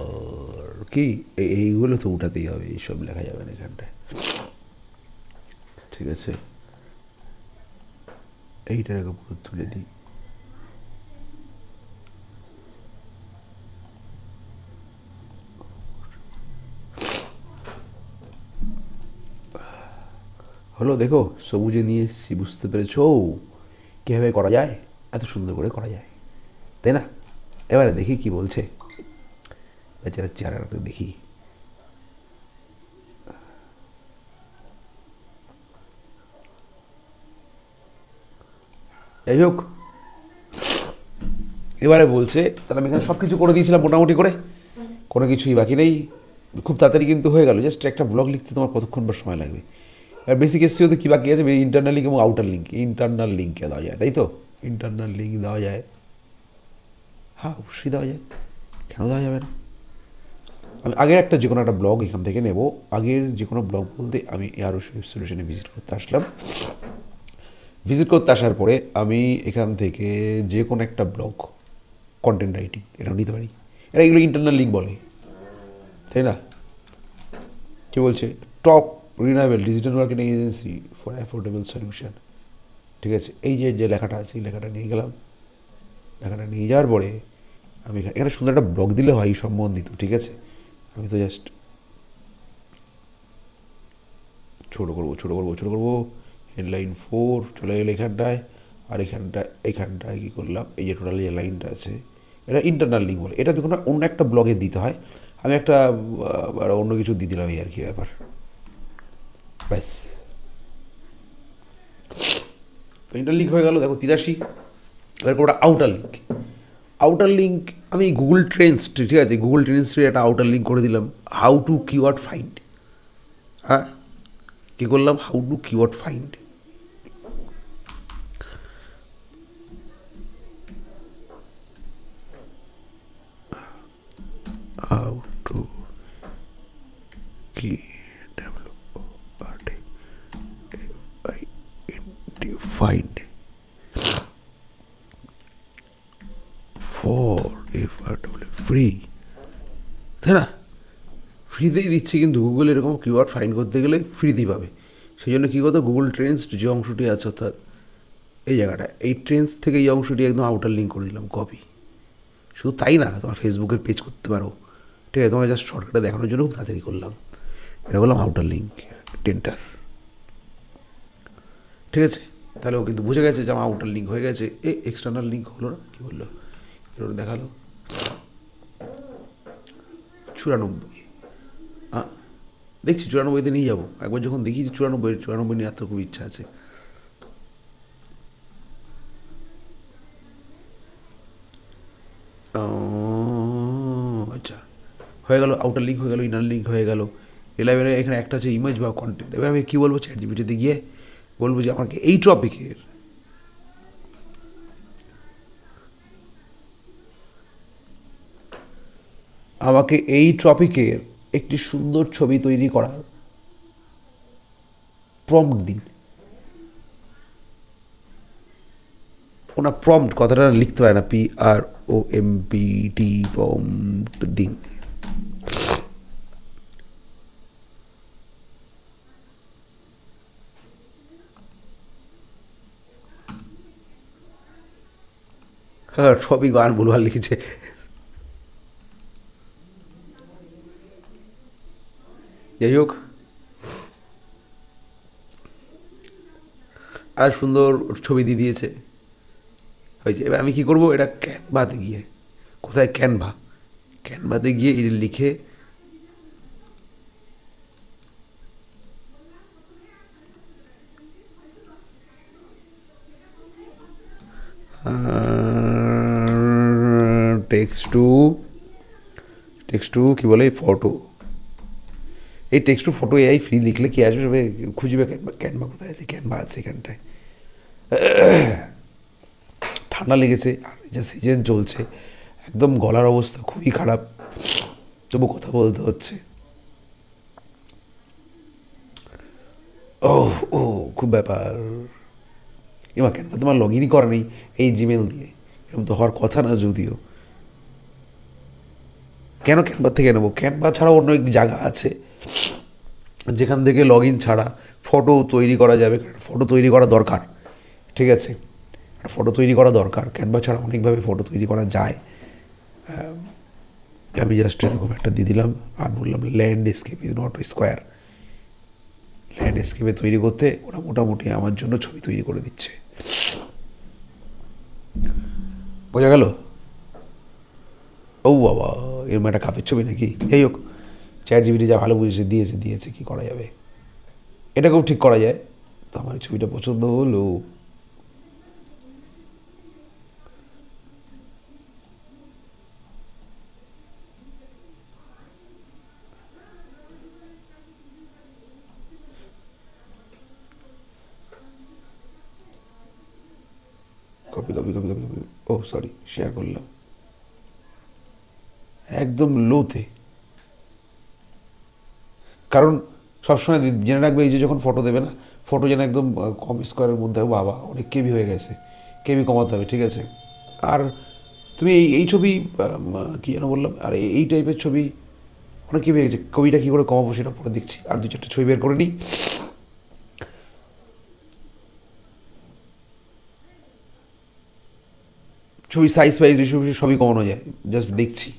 কি এইগুলো তো উঠাতেই হবে, এইসব লেখা যাবে না এখানটায়, ঠিক আছে। এইটাকে পুরো তুলে দিই, হলো দেখো সবুজে নিয়ে এসেছি, বুঝতে পেরেছ কীভাবে করা যায়, এত সুন্দর করে করা যায়, তাই না? এবারে দেখি কি বলছে বেচারা চেহারাটা দেখি। যাই হোক, এবারে বলছে তাহলে আমি এখানে সব কিছু করে দিয়েছিলাম মোটামুটি করে, কোনো কিছুই বাকি নেই, খুব তাড়াতাড়ি কিন্তু হয়ে গেল। জাস্ট একটা ব্লগ লিখতে তোমার কতক্ষণ বা সময় লাগবে। আর বেসিক এসসিও তো কী বাকি আছে, ইন্টারনাল লিঙ্ক এবং আউটার লিঙ্ক। ইন্টারনাল লিঙ্কে দেওয়া যায়, তাই তো? ইন্টারনাল লিঙ্ক দেওয়া যায়, হ্যাঁ অবশ্যই দেওয়া যায়, কেন দেওয়া যাবে না? আমি আগের একটা যে কোনো একটা ব্লগ এখান থেকে নেব। আগের যে কোনো ব্লগ বলতে আমি এআরও সলিউশনে ভিজিট করতে আসলাম। ভিজিট করতে আসার পরে আমি এখান থেকে যে কোনো একটা ব্লগ, কন্টেন্ট রাইটিং, এটাও নিতে পারি। এটা এগুলো ইন্টারনাল লিঙ্ক বলে, তাই না? কী বলছে? Top reliable digital marketing agency for affordable solution, ঠিক আছে। এই যে লেখাটা আছে, এই লেখাটা নিয়ে গেলাম। লেখাটা নিয়ে যাওয়ার পরে আমি এখানে সুন্দর একটা ব্লগ দিলে হয় সম্বন্ধিত, ঠিক আছে। আমি তো জাস্ট ছোটো করবো। হেডলাইন 4 চলে গেলে এখানটায়, আর এখানটায় কী করলাম, এই যে টোটাল যে লাইনটা আছে এটা ইন্টারনাল লিঙ্ক বলে। এটা যখন অন্য একটা ব্লগে দিতে হয়, আমি একটা অন্য কিছু দিয়ে দিলাম, এই আর কি ব্যাপার, ব্যাস। তো ইন্টার লিঙ্ক হয়ে গেল, দেখো 83। এবার ওটা আউটার লিঙ্ক। আউটার লিঙ্ক আমি গুগল ট্রেন্ডস, ঠিক আছে, গুগল ট্রেন্ডসের একটা আউটার লিঙ্ক করে দিলাম। হাউ টু কিওয়ার্ড ফাইন্ড, হ্যাঁ কী করলাম, how to keyword find. How to কি find for ফ্রি, তাই না? ফ্রিতেই দিচ্ছে, কিন্তু গুগল এরকম কিওয়ার্ড ফাইন্ড করতে গেলে ফ্রিতেই পাবে। সেই জন্য কী করতো, গুগল ট্রেন্ডস যে অংশটি আছে, অর্থাৎ এই জায়গাটা, এই ট্রেন্ডস থেকে এই অংশটি একদম আউটার লিঙ্ক করে দিলাম, কপি। শুধু তাই না, তোমার ফেসবুকের পেজ করতে পারো, ঠিক আছে। তোমার জাস্ট শর্টকাটে দেখানোর জন্য খুব তাড়াতাড়ি করলাম, এটা বললাম আউটার লিঙ্ক টেন্টার, ঠিক আছে। তাহলে ও কিন্তু বুঝে গেছে যে আমার আউটার লিঙ্ক হয়ে গেছে। এক্সটার্নাল লিঙ্ক হলো না, কী বললো, এটা দেখালো 94। দেখছি 94তে নিয়ে যাবো একবার, যখন দেখি যে 94 নিয়ে এত খুব ইচ্ছা আছে। আচ্ছা, হয়ে গেল, আউটার লিঙ্ক হয়ে গেল, ইনার লিঙ্ক হয়ে গেল। এলেভেনে এখানে একটা আছে ইমেজ বা কন্টেন্ট। এবার আমি কী বলবো, চ্যাটজিপিটিতে গিয়ে বলবো যে আমাকে এই টপিকের একটি সুন্দর ছবি তৈরি করার প্রম্পট দিন। ওনা প্রম্পট কথাটা লিখতে পারে না, PROMPT, প্রম্পট দিন। হ্যাঁ, সবই গান ভুলভাল লিখেছে। যাই হোক, আর সুন্দর ছবি দিয়ে দিয়েছে, হয়েছে। এবার আমি কী করবো, এটা ক্যানভাতে গিয়ে, কোথায় ক্যানভাতে গিয়ে এটা লিখে টেক্সট টু কী বলে, ফটো। এই text to photo AI free লিখলে কি আসবে, সবাই খুঁজবে ক্যানভা কোথায় আছে, ক্যানভা আছে এখানটায়। ঠান্ডা লেগেছে আর যা সিজন চলছে, একদম গলার অবস্থা খুবই খারাপ, তবু কথা বলতে হচ্ছে। ও খুব ব্যাপার। এবার ক্যানভা তোমার লগ ইনই করা নেই এই জিমেল দিয়ে, এরকম তো হওয়ার কথা না। যদিও কেন ক্যানভা থেকে নেবো? ক্যানভা ছাড়াও অন্য এক জায়গা আছে যেখান থেকে লগ ইন ছাড়া ফটো তৈরি করা যাবে। ফটো তৈরি করা দরকার, ঠিক আছে, ফটো তৈরি করা দরকার। ক্যানভা ছাড়া অনেকভাবে ফটো তৈরি করা যায়। আমি জাস্ট এরকম একটা দিয়ে দিলাম আর বললাম ল্যান্ডস্কেপ ইজ নট স্কোয়ার। ল্যান্ডস্কেপে তৈরি করতে ওরা মোটামুটি আমার জন্য ছবি তৈরি করে দিচ্ছে। বোঝা গেল? ও বাবা, এরকম একটা কাপের ছবি নাকি? যাই হোক, ChatGPT যা ভালো বুঝেছে দিয়েছে, কী করা যাবে, এটাকেও ঠিক করা যায়। তো আমার ছবিটা পছন্দ হলো। কপি, ও সরি, শেয়ার করলাম একদম লোতে। কারণ সবসময় জেনে রাখবে, এই যে যখন ফটো দেবে না, ফটো যেন একদম কম স্কোয়ারের মধ্যে, বাবা অনেক কেবি হয়ে গেছে, কেবি কমাতে হবে, ঠিক আছে। আর তুমি এই ছবি কী যেন বললাম, আর এই টাইপের ছবি অনেক কেবি হয়ে গেছে। কবিটা কী করে কমাবো সেটা পরে দেখছি। আর 2-4টা ছবি বের করে নিই। ছবি সাইজ ফাইজ রেশিও সবই কমানো যায়, জাস্ট দেখছি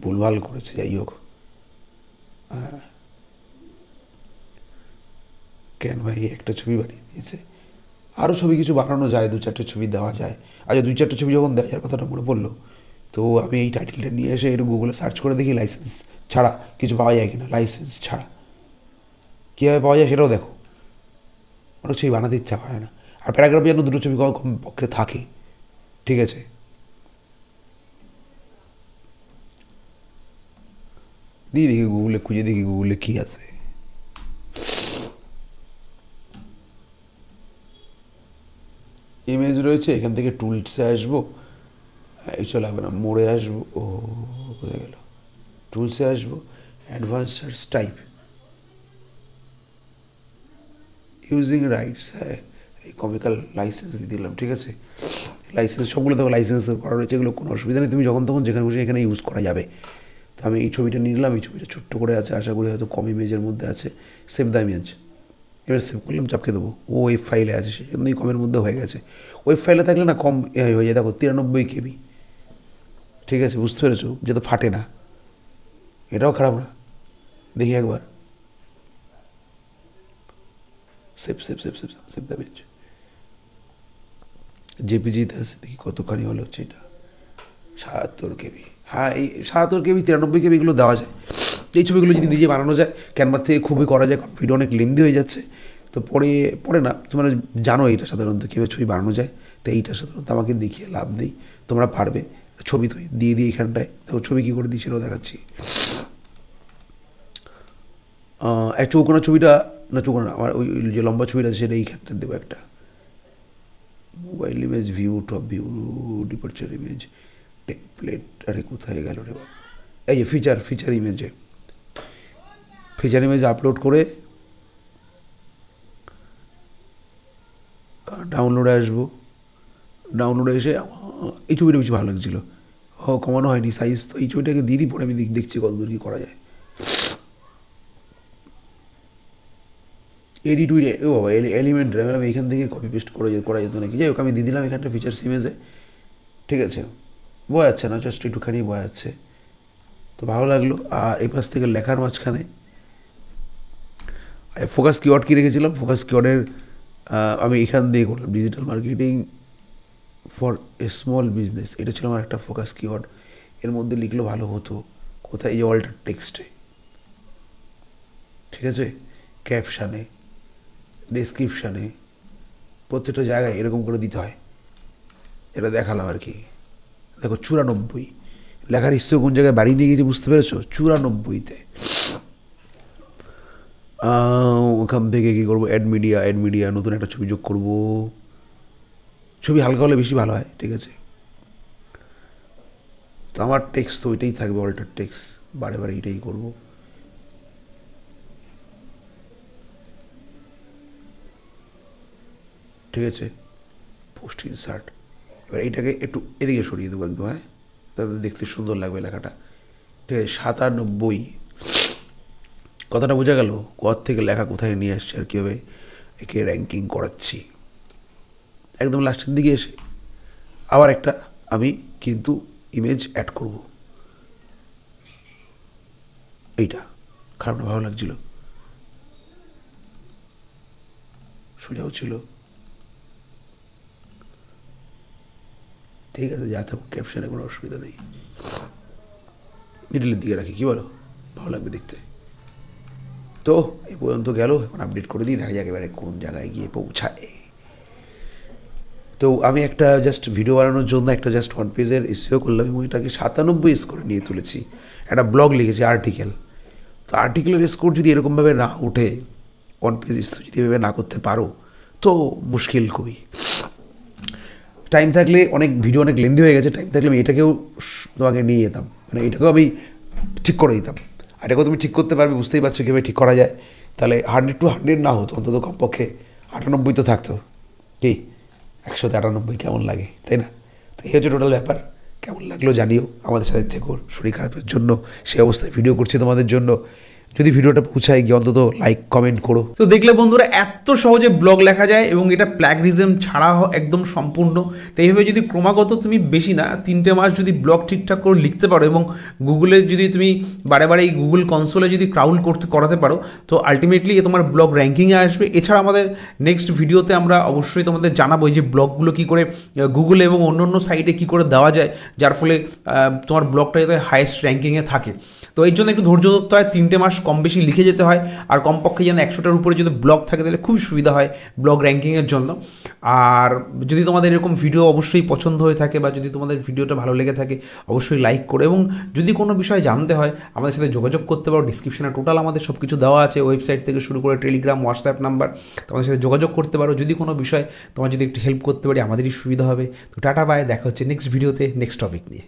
ভুলভাল করেছে। যাই হোক, ক্যানভাই একটা ছবি বানিয়ে দিয়েছে। আরও ছবি কিছু বানানো যায়, 2-4টে ছবি দেওয়া যায়। আচ্ছা, 2-4টে ছবি যখন দেওয়ার কথাটা মনে পড়লো, তো আমি এই টাইটেলটা নিয়ে এসে একটু গুগলে সার্চ করে দেখি লাইসেন্স ছাড়া কিছু পাওয়া যায় কিনা। লাইসেন্স ছাড়া কীভাবে পাওয়া যায় সেটাও দেখো। অনেক ছবি বানাতে ইচ্ছা হয় না। আর প্যারাগ্রাফ যেন 2টো ছবি কম পক্ষে থাকে, ঠিক আছে। দিয়ে দেখি গুগলে, খুঁজে দেখি গুগলে কী আছে। ইমেজ রয়েছে, এখান থেকে টুলসে আসবো, এইসব লাগবে না, মোড়ে আসবো। ও কোথায় গেল? টুলসে আসবো, advance search type, using rights, হ্যাঁ এই কমিক্যাল লাইসেন্স দিয়ে দিলাম, ঠিক আছে। লাইসেন্স সবগুলো তো লাইসেন্স করা রয়েছে, এগুলো কোনো অসুবিধা নেই, তুমি যখন তখন যেখানে বসে এখানে ইউজ করা যাবে। তো আমি এই ছবিটা নিয়ে নিলাম, এই ছবিটা ছোট্ট করে আছে, আশা করি হয়তো কম ইমেজের মধ্যে আছে। সেভ দ্য ইমেজ, এবার সেভ করলাম, চাপকে দেবো। ও ওয়েব ফাইলে আছে, সেই জন্যই কমের মধ্যে হয়ে গেছে। ওয়েব ফাইলে থাকলে না কম হয়ে যায়, দেখো 93 KB, ঠিক আছে, বুঝতে পেরেছো, যাতে ফাটে না। এটাও খারাপ না, দেখি একবার। সেভ দ্য ইমেজ, জেপিজিতে আছে, দেখি কতখানি হলো হচ্ছে এটা। 77 KB, হ্যাঁ এই 77 KB 93 KB এগুলো দেওয়া যায়। এই ছবিগুলো যদি নিজে বানানো যায় ক্যানভা থেকে খুবই করা যায়, কারণ ভিডিও অনেক লেন্দি হয়ে যাচ্ছে। তো পরে না, তোমরা জানো এইটা সাধারণত কীভাবে ছবি বানানো যায়। তো এইটা সাধারণত আমাকে দেখিয়ে লাভ নেই, তোমরা পারবে। ছবি তো দিয়ে দিই এখানটায়, দেখো ছবি কী করে দিই সেটাও দেখাচ্ছি। এক চৌকোনা ছবিটা, না চৌকোনা না, আমার ওই যে লম্বা ছবিটা সেটা এইখানটা দেবো একটা। Mobile image, view, top view, departure image, template, আরে কোথায় গেল রে বাবা, এই যে ফিচার ইমেজে, ফিচার ইমেজ আপলোড করে ডাউনলোডে আসবো। ডাউনলোডে এসে এই ছবিটা বেশি ভালো লাগছিলো, কমানো হয়নি সাইজ, তো এই ছবিটাকে দিয়ে দিই, পরে আমি দেখছি কতদূর কী করা যায়। এডিট উইথ, ও বাবা এলিমেন্ট, আমি এখান থেকে কপি পেস্ট করা যেত নাকি। যাই হোক, আমি দিয়ে দিলাম এখানটা ফিচার্স ইমেজে, ঠিক আছে। বয় যাচ্ছে না, জাস্ট একটুখানি বয় যাচ্ছে, তো ভালো লাগলো। আর এই পাশ থেকে লেখার মাঝখানে ফোকাস কিওয়ার্ড কী রেখেছিলাম, ফোকাস কিওয়ার্ডের আমি এখান দিয়ে করলাম digital marketing for a small business, এটা ছিল আমার একটা ফোকাস কিওয়ার্ড। এর মধ্যে লিখলেও ভালো হতো, কোথায়, এই যে অল্টার টেক্সটে, ঠিক আছে, ক্যাপশানে, ডেসক্রিপশানে, প্রত্যেকটা জায়গায় এরকম করে দিতে হয়। এটা দেখালাম আর কি। দেখো 94, লেখার ইচ্ছে কোন জায়গায় বাড়ি নিয়ে গেছে বুঝতে পেরেছো, 94-তে। ওখান থেকে কী করবো, অ্যাড মিডিয়া, নতুন একটা ছবি যোগ করবো। ছবি হালকা হলে বেশি ভালো হয়, ঠিক আছে। তো আমার টেক্সট তো ওইটাই থাকবে, অল্টার টেক্সট, বারে এইটাই করবো। ঠিক আছে, পোস্ট ইনসার্ট। এবার এইটাকে একটু এদিকে সরিয়ে দেবো একদম, হ্যাঁ, তাদের দেখতে সুন্দর লাগবে লেখাটা। ঠিক আছে, 97। কথাটা বোঝা গেল, কত থেকে লেখা কোথায় নিয়ে আসছে আর কীভাবে একে র্যাঙ্কিং করাচ্ছি। একদম লাস্টের দিকে এসে আবার একটা আমি কিন্তু ইমেজ অ্যাড করব। এইটা খারাপ না, ভালো লাগছিল, সোজাও ছিল, ঠিক আছে, যা থাকুক ক্যাপশনে কোনো অসুবিধা নেই। মিডলের দিকে রাখি, কী বলো, ভালো লাগবে দেখতে। তো এই পর্যন্ত গেল, এখন আপডেট করে দিই, দেখা যাক এবারে কোন জায়গায় গিয়ে পৌঁছায়। তো আমি একটা জাস্ট ভিডিও বানানোর জন্য একটা জাস্ট ওয়ান পেজের ইস্যু করলাম এবং এটাকে 97 স্কোরে নিয়ে তুলেছি। একটা ব্লগ লিখেছি, আর্টিকেল। তো আর্টিকেলের স্কোর যদি এরকমভাবে না উঠে, ওয়ান পেজ ইস্যু যদি এভাবে না করতে পারো, তো মুশকিল খুবই। টাইম থাকলে, অনেক ভিডিও অনেক লেন্দি হয়ে গেছে, টাইম থাকলে আমি এটাকেও তোমাকে নিয়ে যেতাম, মানে এটাকেও আমি ঠিক করে দিতাম। আর এটাকেও তুমি ঠিক করতে পারবে, বুঝতেই পারছো কীভাবে ঠিক করা যায়। তাহলে 100 to 100 না হতো, অন্তত কমপক্ষে 98 তো থাকতো। কি 198 কেমন লাগে, তাই না? তো এই হচ্ছে টোটাল ব্যাপার। কেমন লাগলো জানিও, আমাদের সাথে থেকো। শরীর খারাপের জন্য সেই অবস্থায় ভিডিও করছি তোমাদের জন্য। যদি ভিডিওটা পৌঁছায় গিয়ে অন্তত লাইক কমেন্ট করো। তো দেখলে বন্ধুরা, এত সহজে ব্লগ লেখা যায় এবং এটা প্ল্যাগরিজম ছাড়া একদম সম্পূর্ণ। তো এইভাবে যদি ক্রমাগত তুমি বেশি না 3টে মাস যদি ব্লগ ঠিকঠাক করে লিখতে পারো এবং গুগলে যদি তুমি বারে বারে এই গুগল কনসোলে যদি ক্রাউল করাতে পারো, তো আলটিমেটলি তোমার ব্লগ র্যাঙ্কিংয়ে আসবে। এছাড়া আমাদের নেক্সট ভিডিওতে আমরা অবশ্যই তোমাদের জানাবো যে ব্লগগুলো কী করে গুগলে এবং অন্য অন্য সাইটে কী করে দেওয়া যায়, যার ফলে তোমার ব্লগটা যাতে হাইয়েস্ট র্যাঙ্কিংয়ে থাকে। তো এই জন্য একটু ধৈর্য ধরতে হয়, 3টে মাস কম বেশি লিখে যেতে হয়। আর কমপক্ষে যেন 100টার উপরে যদি ব্লগ থাকে তাহলে খুবই সুবিধা হয় ব্লগ র্যাঙ্কিংয়ের জন্য। আর যদি তোমাদের এরকম ভিডিও অবশ্যই পছন্দ হয়ে থাকে বা যদি তোমাদের ভিডিওটা ভালো লেগে থাকে, অবশ্যই লাইক করো। এবং যদি কোনো বিষয় জানতে হয় আমাদের সাথে যোগাযোগ করতে পারো। ডিসক্রিপশনে টোটাল আমাদের সব কিছু দেওয়া আছে, ওয়েবসাইট থেকে শুরু করে টেলিগ্রাম, হোয়াটসঅ্যাপ নাম্বার, তোমাদের সাথে যোগাযোগ করতে পারো। যদি কোনো বিষয় তোমার যদি একটু হেল্প করতে পারি আমাদেরই সুবিধা হবে। তো টাটা বাই, দেখা হচ্ছে নেক্সট ভিডিওতে নেক্সট টপিক নিয়ে।